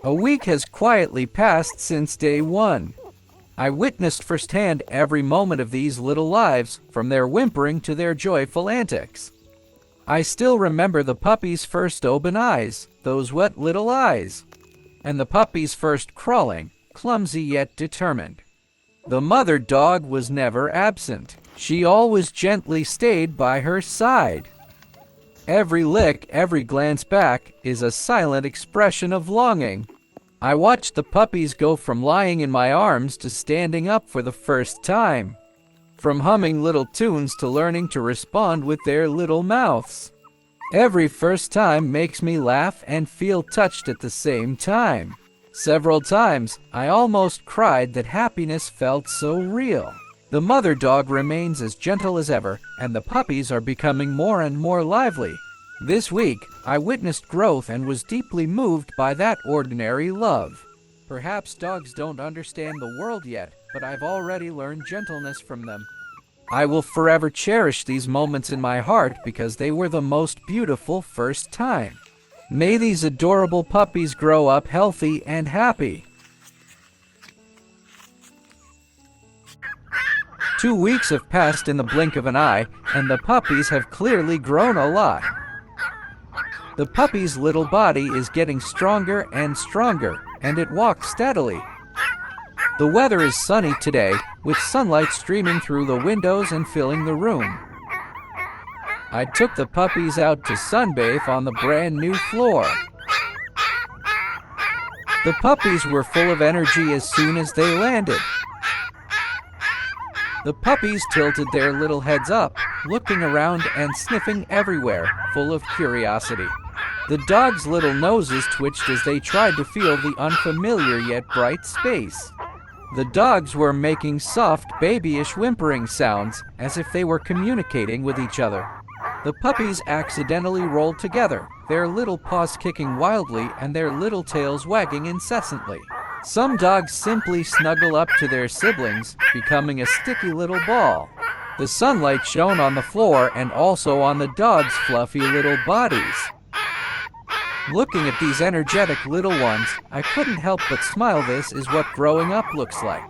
A week has quietly passed since day one. I witnessed firsthand every moment of these little lives, from their whimpering to their joyful antics. I still remember the puppy's first open eyes, those wet little eyes, and the puppy's first crawling, clumsy yet determined. The mother dog was never absent. She always gently stayed by her side. Every lick, every glance back, is a silent expression of longing. I watched the puppies go from lying in my arms to standing up for the first time. From humming little tunes to learning to respond with their little mouths. Every first time makes me laugh and feel touched at the same time. Several times, I almost cried that happiness felt so real. The mother dog remains as gentle as ever, and the puppies are becoming more and more lively. This week, I witnessed growth and was deeply moved by that ordinary love. Perhaps dogs don't understand the world yet, but I've already learned gentleness from them. I will forever cherish these moments in my heart because they were the most beautiful first time. May these adorable puppies grow up healthy and happy. 2 weeks have passed in the blink of an eye, and the puppies have clearly grown a lot. The puppy's little body is getting stronger and stronger, and it walks steadily. The weather is sunny today, with sunlight streaming through the windows and filling the room. I took the puppies out to sunbathe on the brand new floor. The puppies were full of energy as soon as they landed. The puppies tilted their little heads up, looking around and sniffing everywhere, full of curiosity. The dogs' little noses twitched as they tried to feel the unfamiliar yet bright space. The dogs were making soft, babyish whimpering sounds, as if they were communicating with each other. The puppies accidentally rolled together, their little paws kicking wildly and their little tails wagging incessantly. Some dogs simply snuggle up to their siblings, becoming a sticky little ball. The sunlight shone on the floor and also on the dogs' fluffy little bodies. Looking at these energetic little ones, I couldn't help but smile. This is what growing up looks like.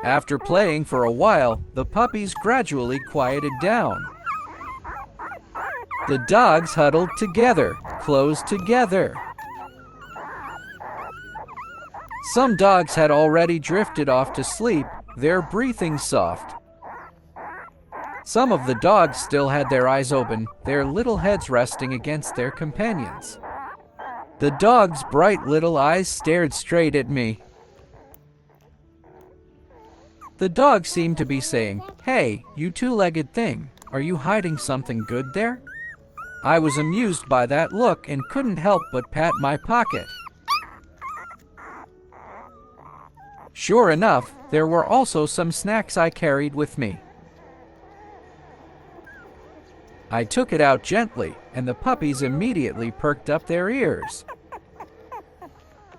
After playing for a while, the puppies gradually quieted down. The dogs huddled together, close together. Some dogs had already drifted off to sleep, their breathing soft. Some of the dogs still had their eyes open, their little heads resting against their companions. The dogs' bright little eyes stared straight at me. The dog seemed to be saying, "Hey, you two-legged thing, Are you hiding something good there?" I was amused by that look and couldn't help but pat my pocket. Sure enough, there were also some snacks I carried with me. I took it out gently, and the puppies immediately perked up their ears.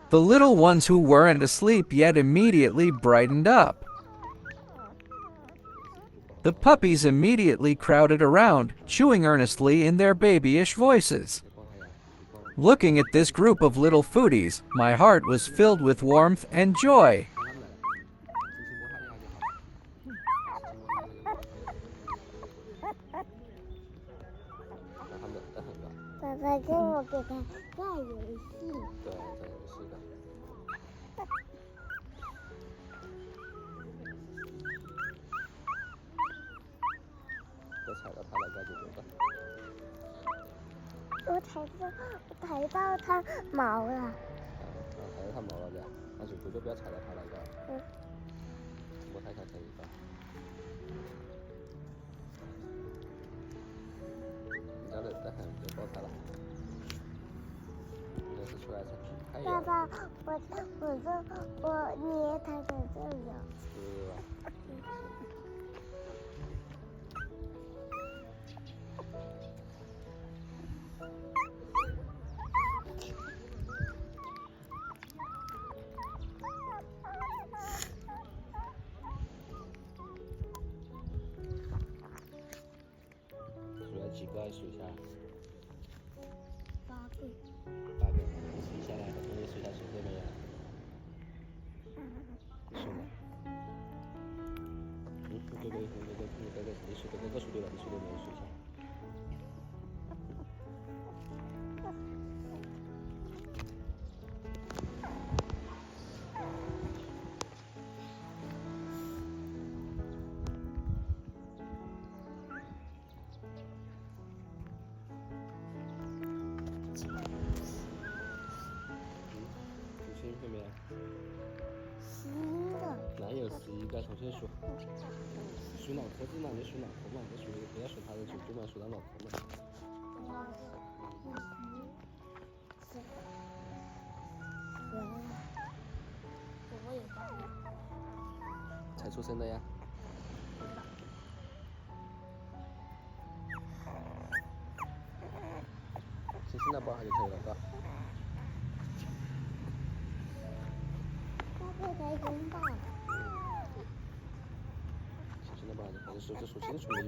The little ones who weren't asleep yet immediately brightened up. The puppies immediately crowded around, chewing earnestly in their babyish voices. Looking at this group of little foodies, my heart was filled with warmth and joy.我踩到它毛了。踩到它毛了的，那就不要踩到它那个。摸它一下可以吧？你家的待会就抱它了。应该是出来才。爸爸，我捏它在这里。是吧？几个数一下？8个。8个，你数一下来，我帮你数一下数对没有？你数吗？你数对了，你数对了，你数对没有？数一下。对没有11个。哪有11个？重新数。数脑壳子嘛，你数脑壳嘛，你数不要数它的手指嘛，数到脑壳嘛。我有8个。才出生的呀。轻轻的抱它就可以了，哥。才拥抱。轻轻的抱就可以，数清楚了有，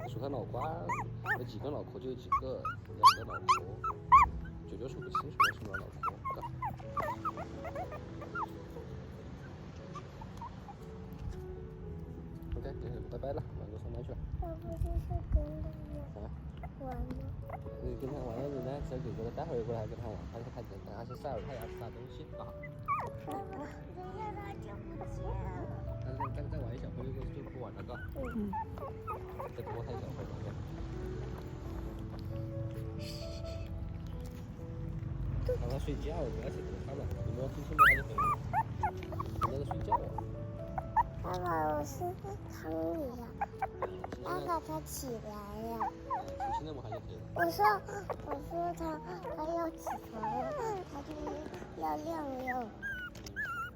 你数它脑瓜有几个脑壳就有几个，要数脑壳，就数不清楚，要数到脑壳，哥。OK， 拜拜了，晚上上班去了。我不是跟他玩吗？你跟他玩了，你呢？小狗狗待会儿过来跟他玩，他等下去晒会儿太阳，吃点东西啊。爸爸，等一下它就不见了。再玩一小会就不玩了，哥。再多它一小会儿，哥。让它睡觉，不要去逗它了，你们要轻轻摸它就可以了。你在这睡觉啊。爸爸，我是汤里呀，爸爸他起来呀。轻轻的摸它就可以了。我说他要起床了，他就要亮亮。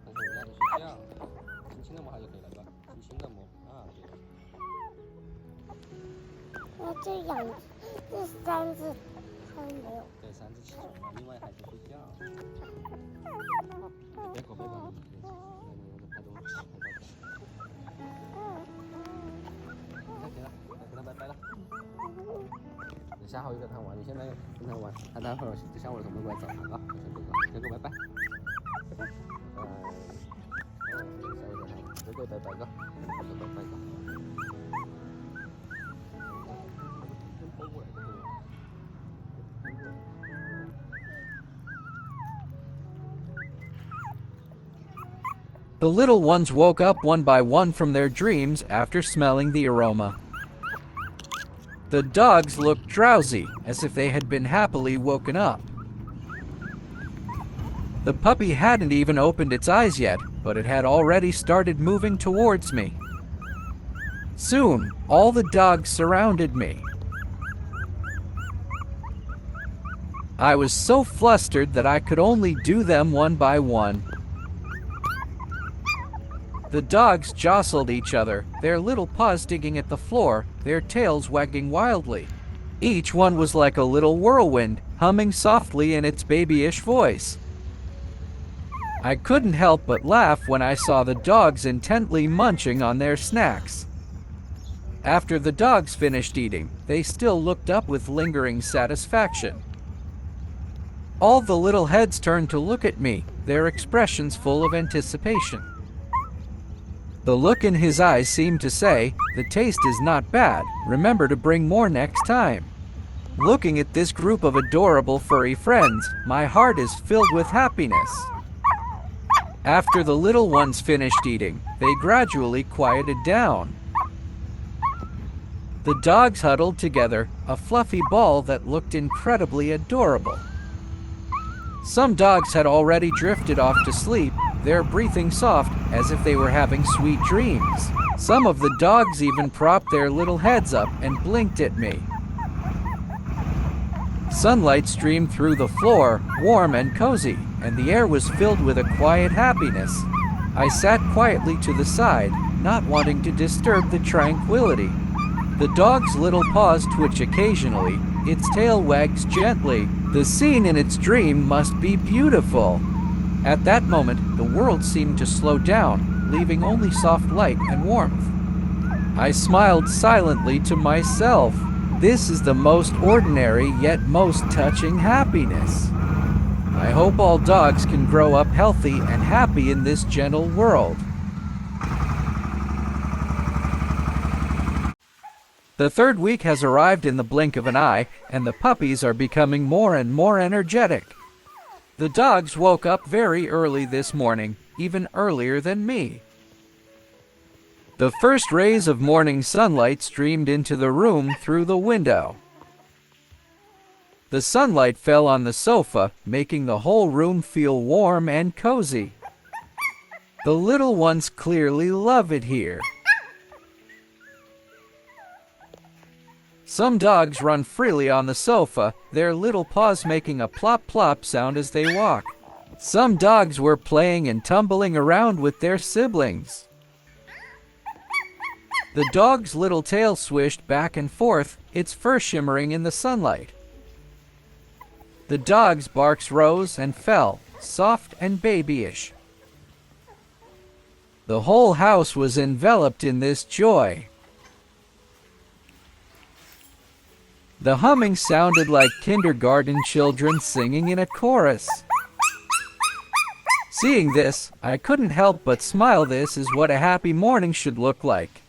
但是你让它睡觉，轻轻的摸它就可以了，哥，轻轻的摸啊，对了。那这3只汤没有。对，3只起床了，另外还在睡觉。别搞，拍东西，那行了，那跟他拜拜了。你下回跟他玩，你现在跟他玩，他待会儿下午的时候过来找他啊，先哥拜拜。下回再拜拜哥，拜拜哥。The little ones woke up one by one from their dreams after smelling the aroma. The dogs looked drowsy, as if they had been happily woken up. The puppy hadn't even opened its eyes yet, but it had already started moving towards me. Soon, all the dogs surrounded me. I was so flustered that I could only do them one by one. The dogs jostled each other, their little paws digging at the floor, their tails wagging wildly. Each one was like a little whirlwind, humming softly in its babyish voice. I couldn't help but laugh when I saw the dogs intently munching on their snacks. After the dogs finished eating, they still looked up with lingering satisfaction. All the little heads turned to look at me, their expressions full of anticipation. The look in his eyes seemed to say, "The taste is not bad, remember to bring more next time." Looking at this group of adorable furry friends, my heart is filled with happiness. After the little ones finished eating, they gradually quieted down. The dogs huddled together, a fluffy ball that looked incredibly adorable. Some dogs had already drifted off to sleep, their breathing soft, as if they were having sweet dreams. Some of the dogs even propped their little heads up and blinked at me. Sunlight streamed through the floor, warm and cozy, and the air was filled with a quiet happiness. I sat quietly to the side, not wanting to disturb the tranquility. The dog's little paws twitch occasionally, its tail wags gently. The scene in its dream must be beautiful. At that moment, the world seemed to slow down, leaving only soft light and warmth. I smiled silently to myself. This is the most ordinary yet most touching happiness. I hope all dogs can grow up healthy and happy in this gentle world. The third week has arrived in the blink of an eye, and the puppies are becoming more and more energetic. The dogs woke up very early this morning, even earlier than me. The first rays of morning sunlight streamed into the room through the window. The sunlight fell on the sofa, making the whole room feel warm and cozy. The little ones clearly love it here. Some dogs run freely on the sofa, their little paws making a plop-plop sound as they walk. Some dogs were playing and tumbling around with their siblings. The dog's little tail swished back and forth, its fur shimmering in the sunlight. The dog's barks rose and fell, soft and babyish. The whole house was enveloped in this joy. The humming sounded like kindergarten children singing in a chorus. Seeing this, I couldn't help but smile. This is what a happy morning should look like.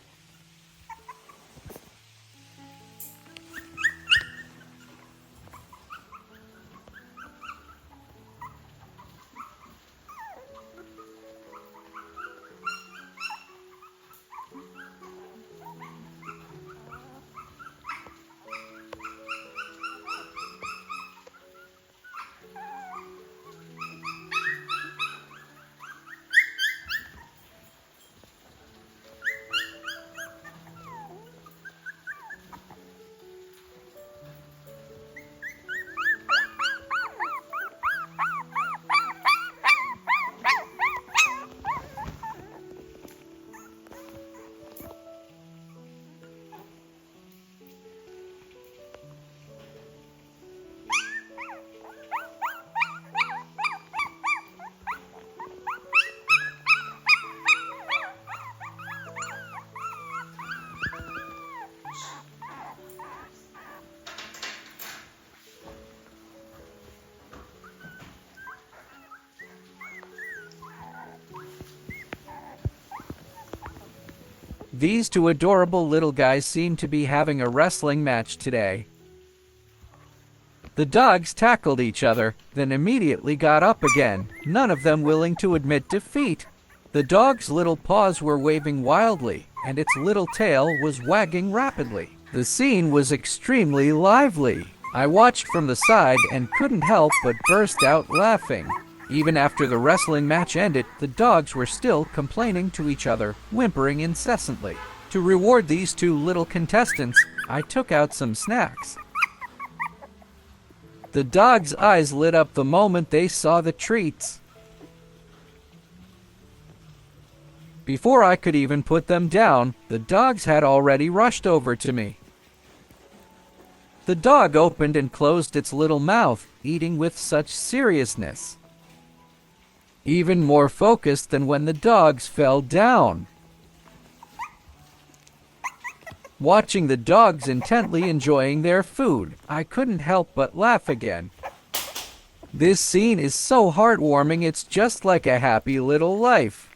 These two adorable little guys seem to be having a wrestling match today. The dogs tackled each other, then immediately got up again, none of them willing to admit defeat. The dog's little paws were waving wildly, and its little tail was wagging rapidly. The scene was extremely lively. I watched from the side and couldn't help but burst out laughing. Even after the wrestling match ended, the dogs were still complaining to each other, whimpering incessantly. To reward these two little contestants, I took out some snacks. The dogs' eyes lit up the moment they saw the treats. Before I could even put them down, the dogs had already rushed over to me. The dog opened and closed its little mouth, eating with such seriousness. Even more focused than when the dogs fell down. Watching the dogs intently enjoying their food, I couldn't help but laugh again. This scene is so heartwarming, it's just like a happy little life.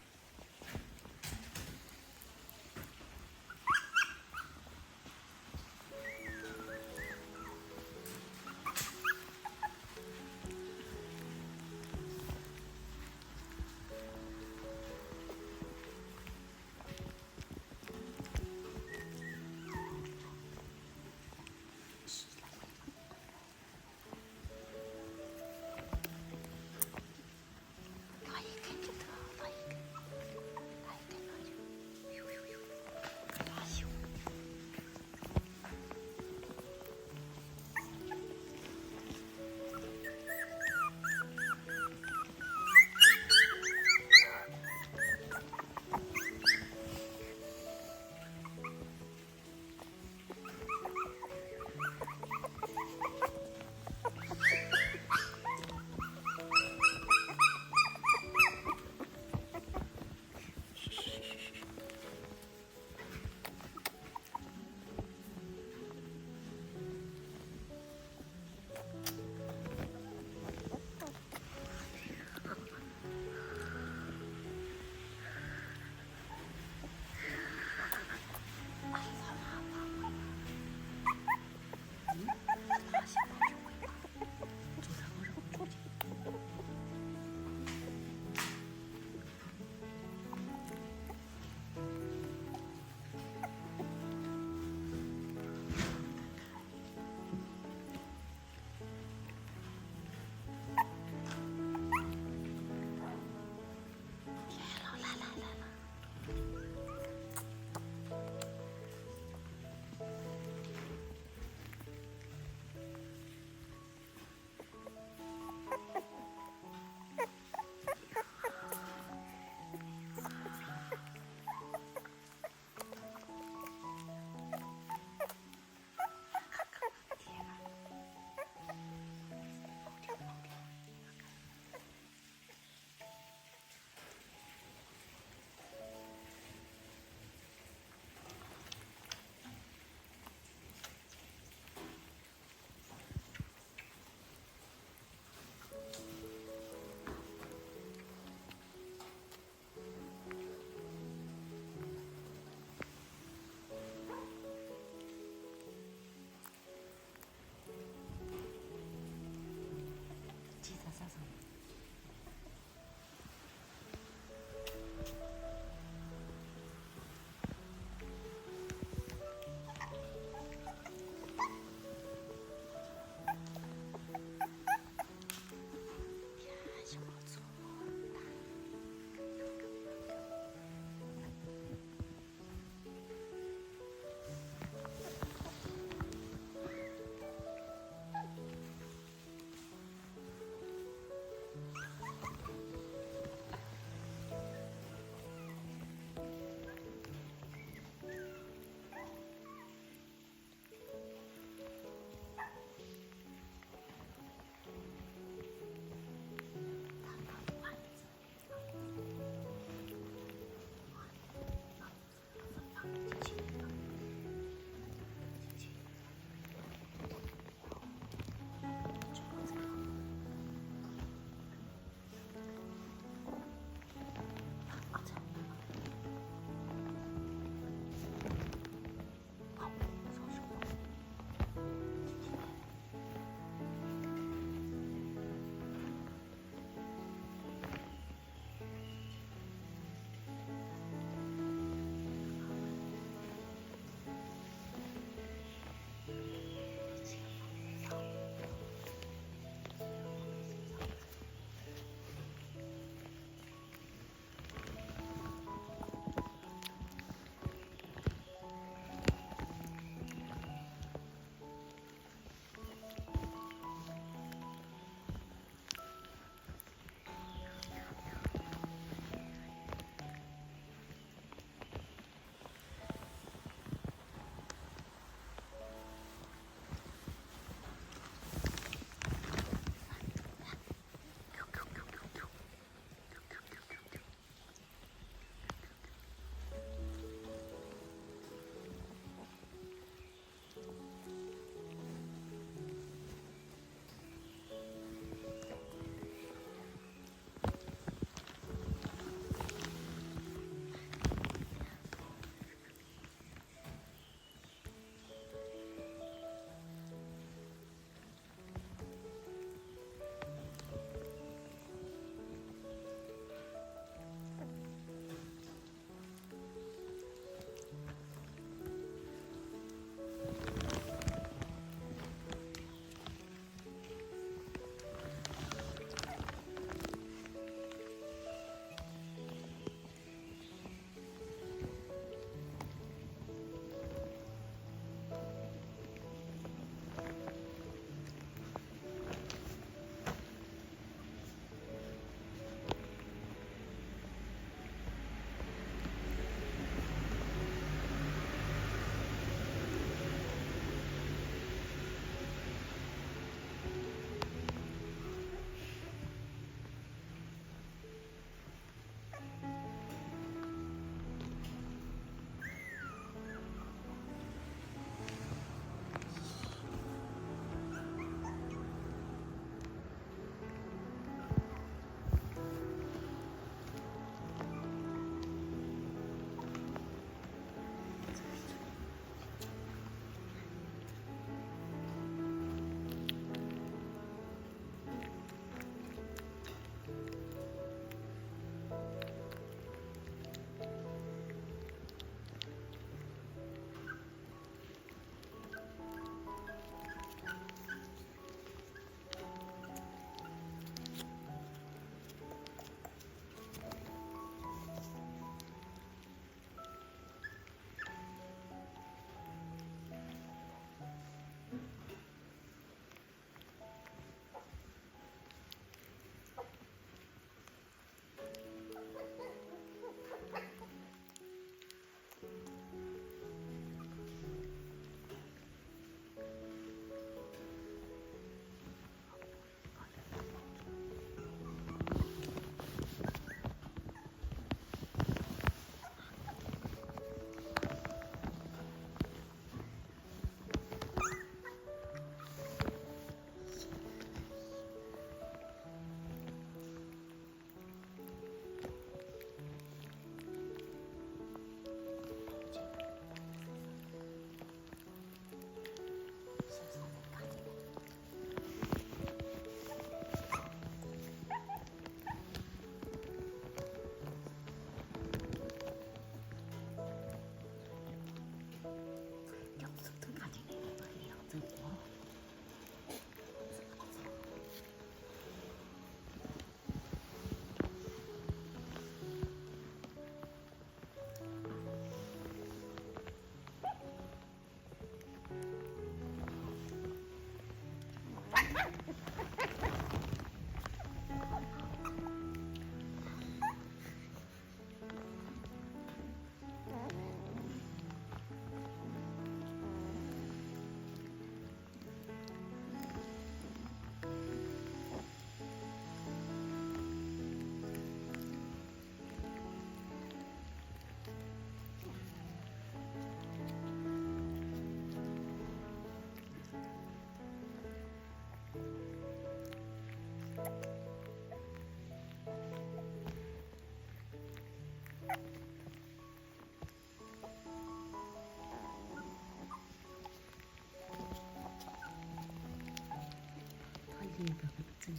裂表的字，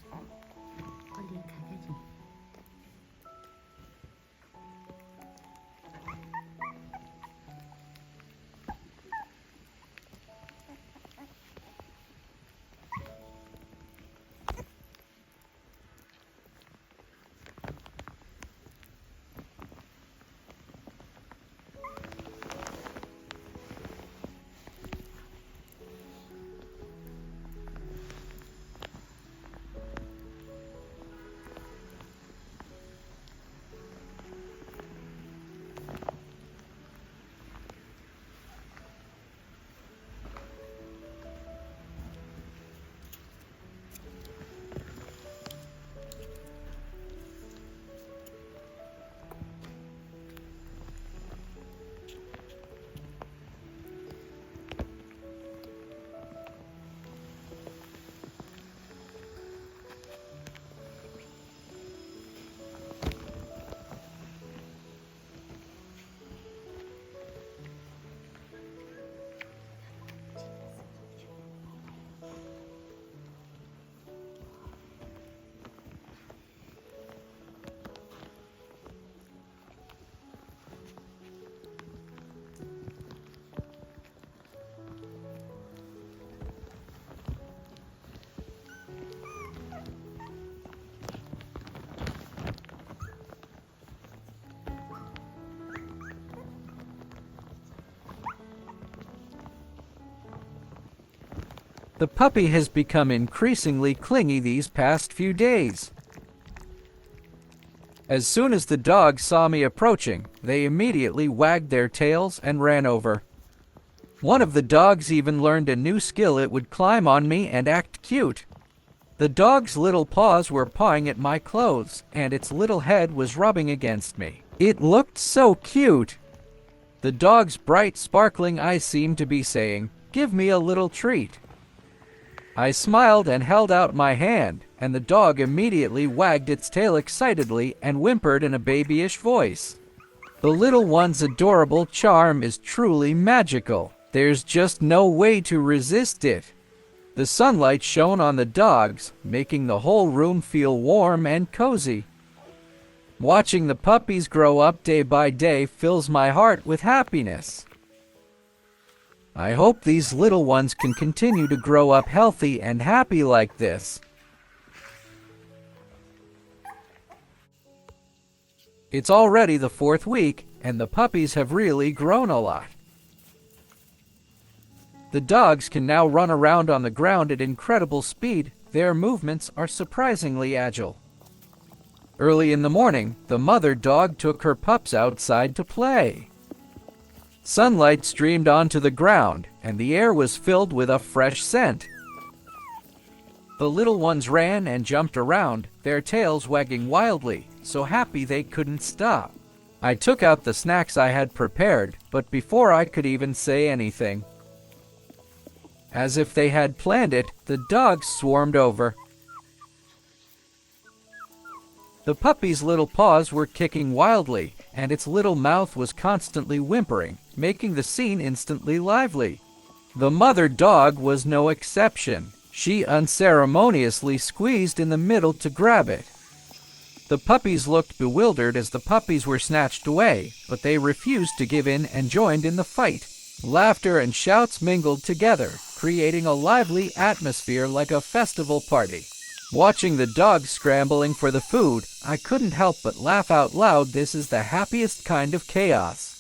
快点开开紧。The puppy has become increasingly clingy these past few days. As soon as the dogs saw me approaching, they immediately wagged their tails and ran over. One of the dogs even learned a new skill. It would climb on me and act cute. The dog's little paws were pawing at my clothes, and its little head was rubbing against me. It looked so cute. The dog's bright, sparkling eyes seemed to be saying, "Give me a little treat." I smiled and held out my hand, and the dog immediately wagged its tail excitedly and whimpered in a babyish voice. The little one's adorable charm is truly magical. There's just no way to resist it. The sunlight shone on the dogs, making the whole room feel warm and cozy. Watching the puppies grow up day by day fills my heart with happiness. I hope these little ones can continue to grow up healthy and happy like this. It's already the 4th week, and the puppies have really grown a lot. The dogs can now run around on the ground at incredible speed. Their movements are surprisingly agile. Early in the morning, the mother dog took her pups outside to play. Sunlight streamed onto the ground, and the air was filled with a fresh scent. The little ones ran and jumped around, their tails wagging wildly, so happy they couldn't stop. I took out the snacks I had prepared, but before I could even say anything, as if they had planned it, the dogs swarmed over. The puppy's little paws were kicking wildly, and its little mouth was constantly whimpering, making the scene instantly lively. The mother dog was no exception. She unceremoniously squeezed in the middle to grab it. The puppies looked bewildered as the puppies were snatched away, but they refused to give in and joined in the fight. Laughter and shouts mingled together, creating a lively atmosphere like a festival party. Watching the dogs scrambling for the food, I couldn't help but laugh out loud. This is the happiest kind of chaos.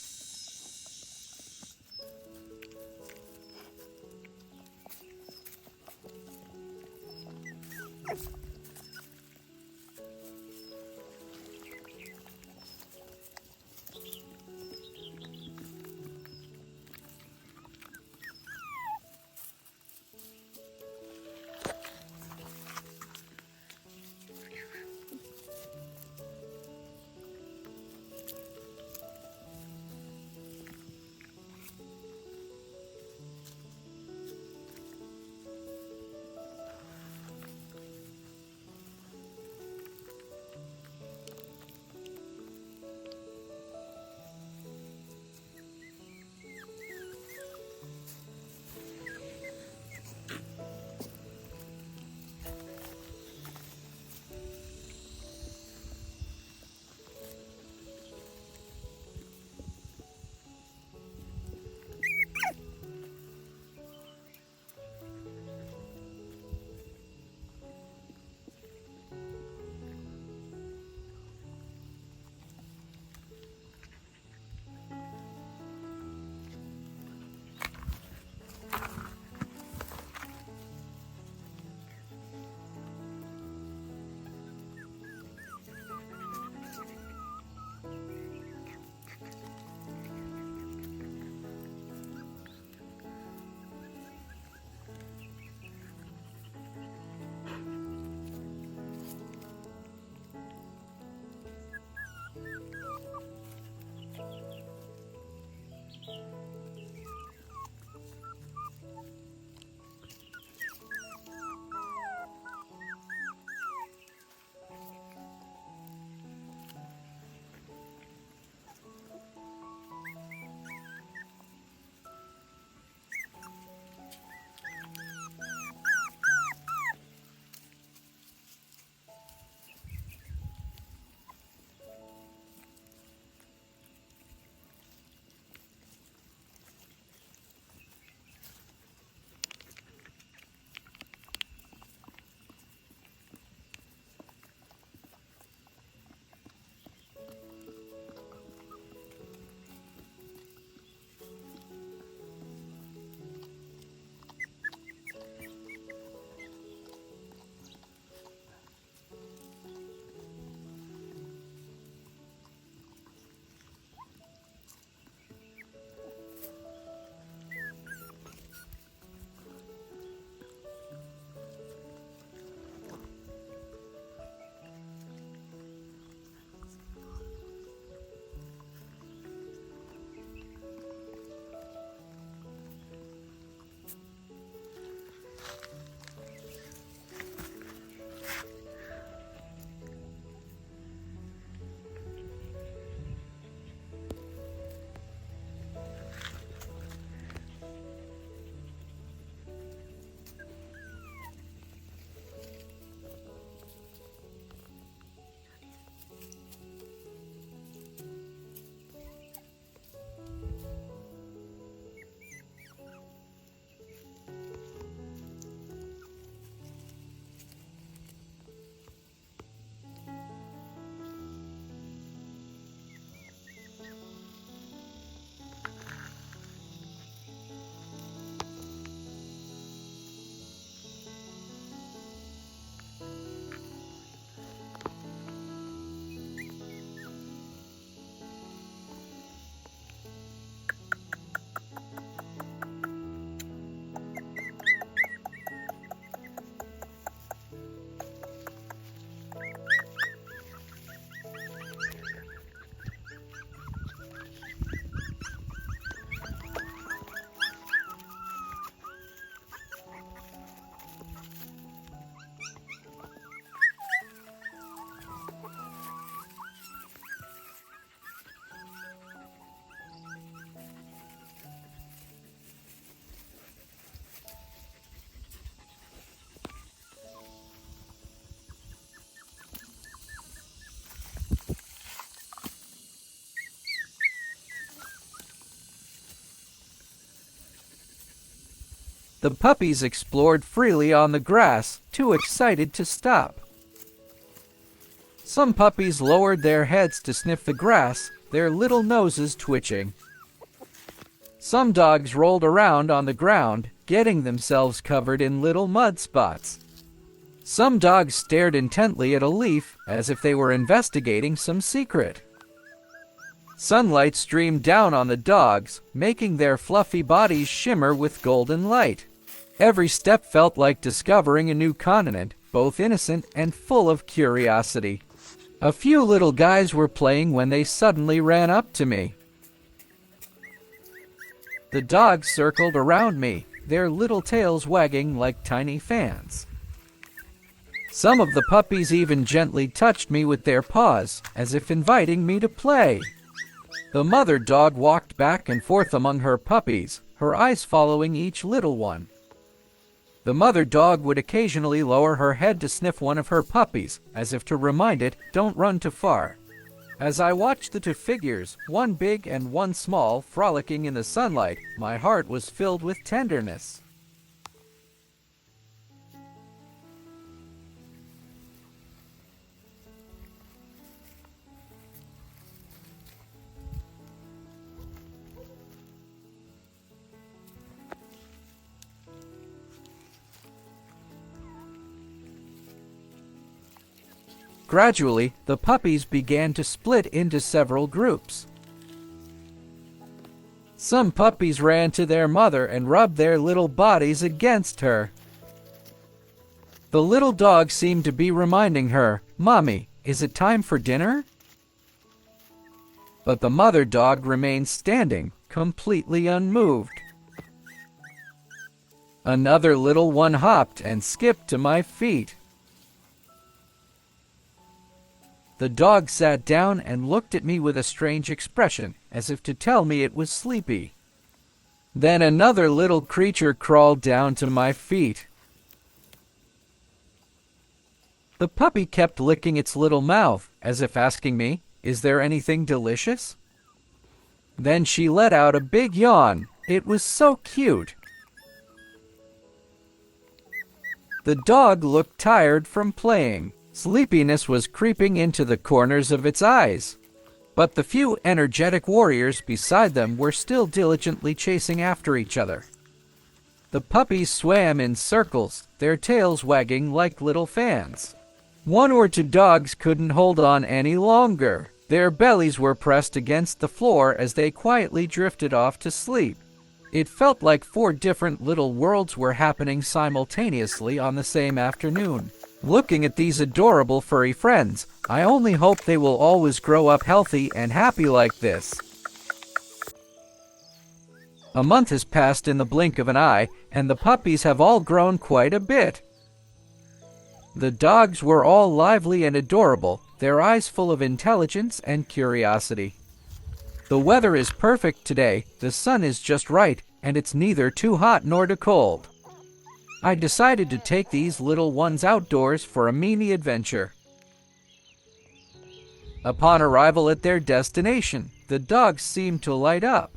The puppies explored freely on the grass, too excited to stop. Some puppies lowered their heads to sniff the grass, their little noses twitching. Some dogs rolled around on the ground, getting themselves covered in little mud spots. Some dogs stared intently at a leaf, as if they were investigating some secret. Sunlight streamed down on the dogs, making their fluffy bodies shimmer with golden light. Every step felt like discovering a new continent, both innocent and full of curiosity. A few little guys were playing when they suddenly ran up to me. The dogs circled around me, their little tails wagging like tiny fans. Some of the puppies even gently touched me with their paws, as if inviting me to play. The mother dog walked back and forth among her puppies, her eyes following each little one. The mother dog would occasionally lower her head to sniff one of her puppies, as if to remind it, don't run too far. As I watched the two figures, one big and one small, frolicking in the sunlight, my heart was filled with tenderness. Gradually, the puppies began to split into several groups. Some puppies ran to their mother and rubbed their little bodies against her. The little dog seemed to be reminding her, "Mommy, is it time for dinner?" But the mother dog remained standing, completely unmoved. Another little one hopped and skipped to my feet. The dog sat down and looked at me with a strange expression, as if to tell me it was sleepy. Then another little creature crawled down to my feet. The puppy kept licking its little mouth, as if asking me, "Is there anything delicious?" Then she let out a big yawn. It was so cute. The dog looked tired from playing. Sleepiness was creeping into the corners of its eyes. But the few energetic warriors beside them were still diligently chasing after each other. The puppies swam in circles, their tails wagging like little fans. One or two dogs couldn't hold on any longer. Their bellies were pressed against the floor as they quietly drifted off to sleep. It felt like 4 different little worlds were happening simultaneously on the same afternoon. Looking at these adorable furry friends, I only hope they will always grow up healthy and happy like this. A month has passed in the blink of an eye, and the puppies have all grown quite a bit. The dogs were all lively and adorable, their eyes full of intelligence and curiosity. The weather is perfect today, the sun is just right, and it's neither too hot nor too cold. I decided to take these little ones outdoors for a mini adventure. Upon arrival at their destination, the dogs seemed to light up.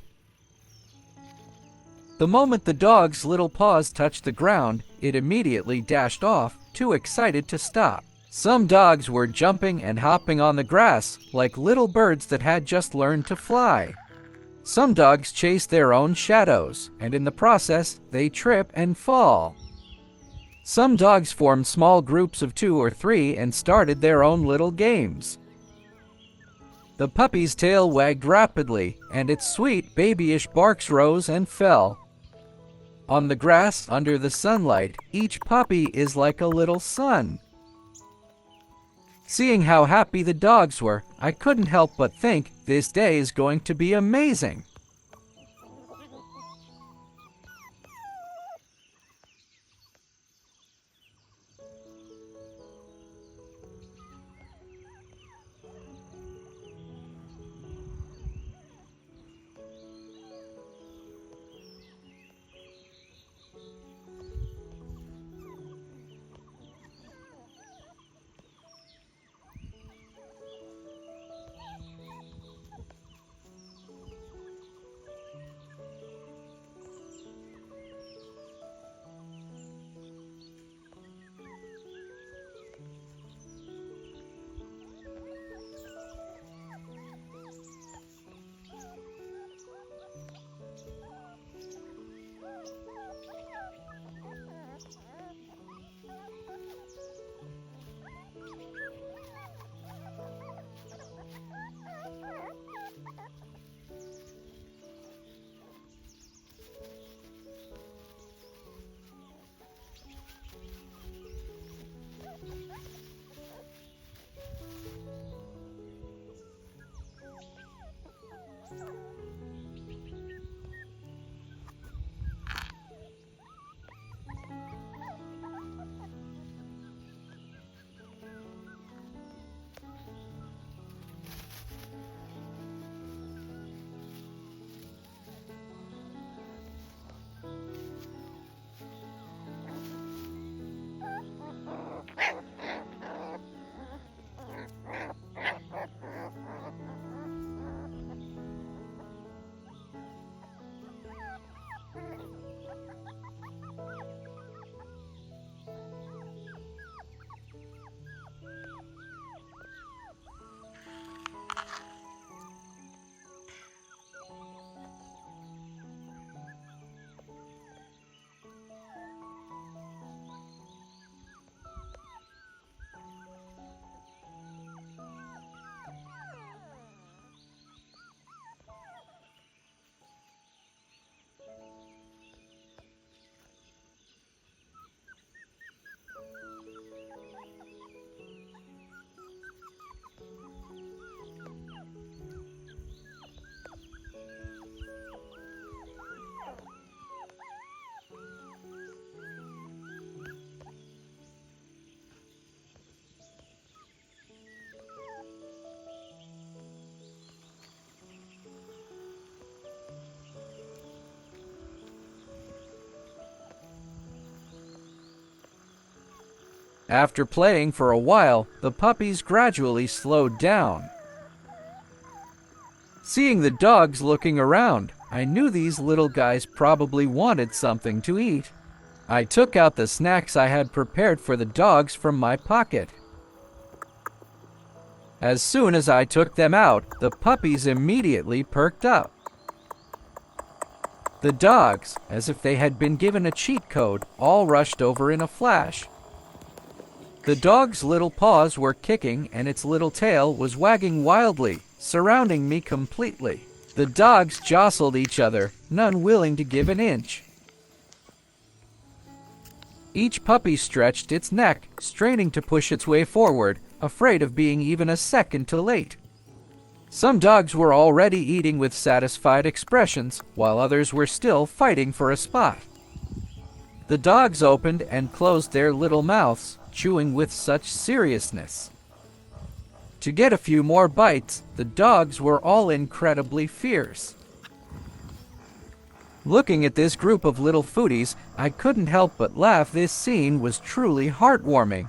The moment the dog's little paws touched the ground, it immediately dashed off, too excited to stop. Some dogs were jumping and hopping on the grass, like little birds that had just learned to fly. Some dogs chase their own shadows, and in the process, they trip and fall. Some dogs formed small groups of 2 or 3 and started their own little games. The puppy's tail wagged rapidly, and its sweet, babyish barks rose and fell. On the grass, under the sunlight, each puppy is like a little sun. Seeing how happy the dogs were, I couldn't help but think, this day is going to be amazing. After playing for a while, the puppies gradually slowed down. Seeing the dogs looking around, I knew these little guys probably wanted something to eat. I took out the snacks I had prepared for the dogs from my pocket. As soon as I took them out, the puppies immediately perked up. The dogs, as if they had been given a cheat code, all rushed over in a flash. The dog's little paws were kicking and its little tail was wagging wildly, surrounding me completely. The dogs jostled each other, none willing to give an inch. Each puppy stretched its neck, straining to push its way forward, afraid of being even a second too late. Some dogs were already eating with satisfied expressions, while others were still fighting for a spot. The dogs opened and closed their little mouths, chewing with such seriousness. To get a few more bites, the dogs were all incredibly fierce. Looking at this group of little foodies, I couldn't help but laugh. This scene was truly heartwarming.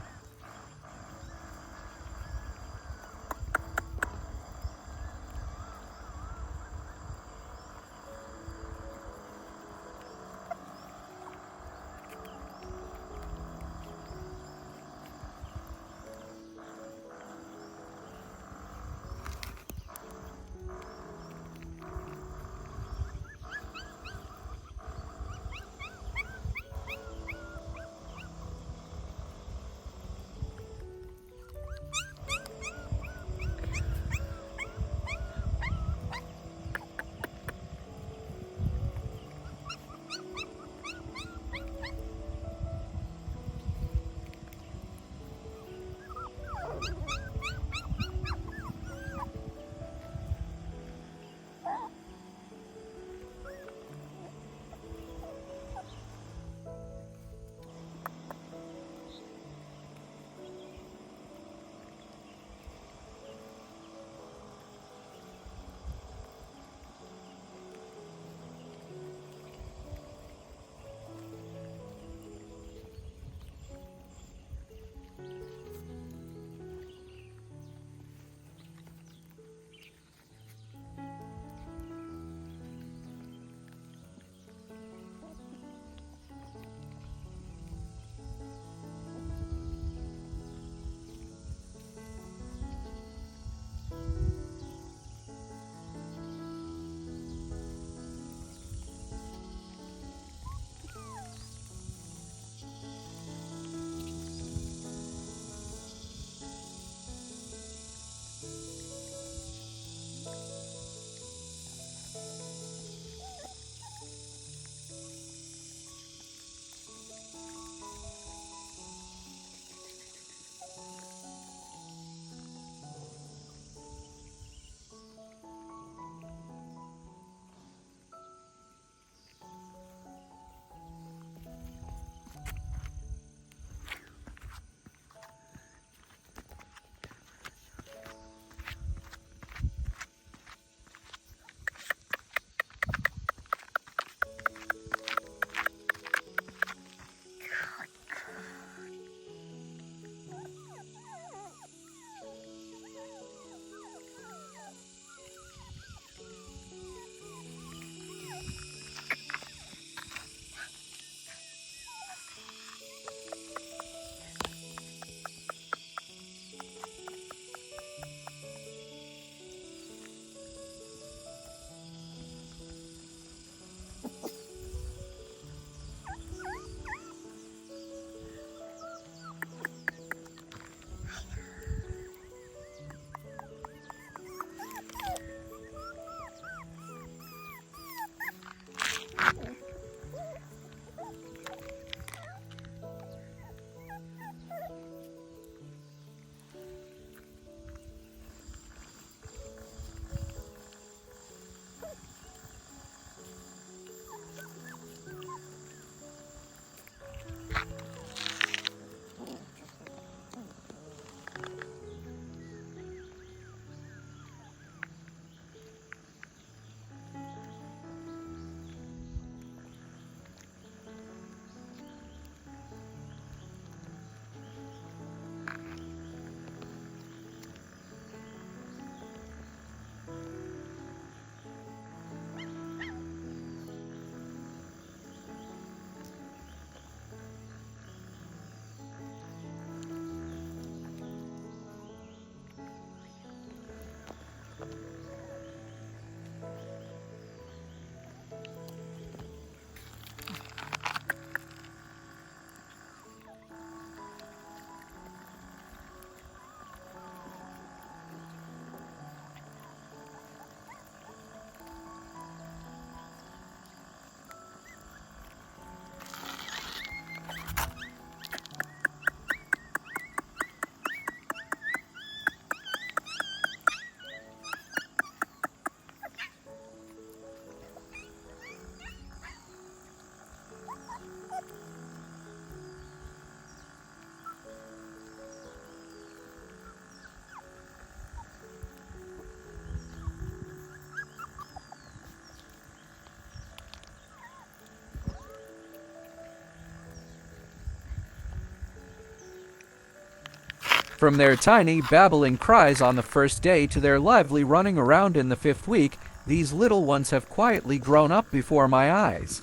From their tiny, babbling cries on the first day to their lively running around in the 5th week, these little ones have quietly grown up before my eyes.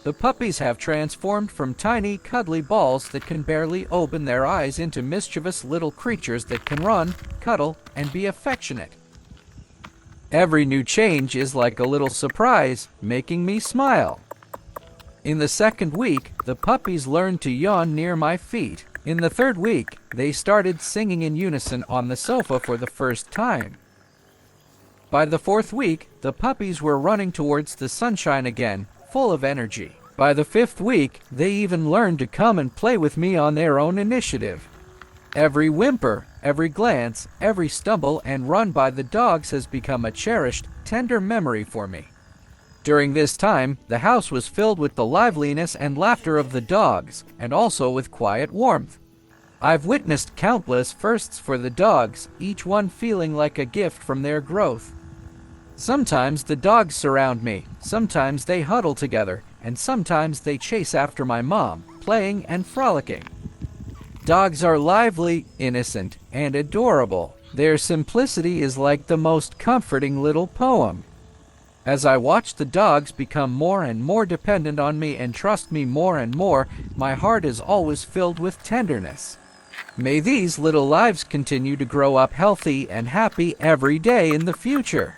The puppies have transformed from tiny, cuddly balls that can barely open their eyes into mischievous little creatures that can run, cuddle, and be affectionate. Every new change is like a little surprise, making me smile. In the 2nd week, the puppies learned to yawn near my feet. In the 3rd week, they started singing in unison on the sofa for the first time. By the 4th week, the puppies were running towards the sunshine again, full of energy. By the 5th week, they even learned to come and play with me on their own initiative. Every whimper, every glance, every stumble and run by the dogs has become a cherished, tender memory for me. During this time, the house was filled with the liveliness and laughter of the dogs, and also with quiet warmth. I've witnessed countless firsts for the dogs, each one feeling like a gift from their growth. Sometimes the dogs surround me, sometimes they huddle together, and sometimes they chase after my mom, playing and frolicking. Dogs are lively, innocent, and adorable. Their simplicity is like the most comforting little poem. As I watch the dogs become more and more dependent on me and trust me more and more, my heart is always filled with tenderness. May these little lives continue to grow up healthy and happy every day in the future.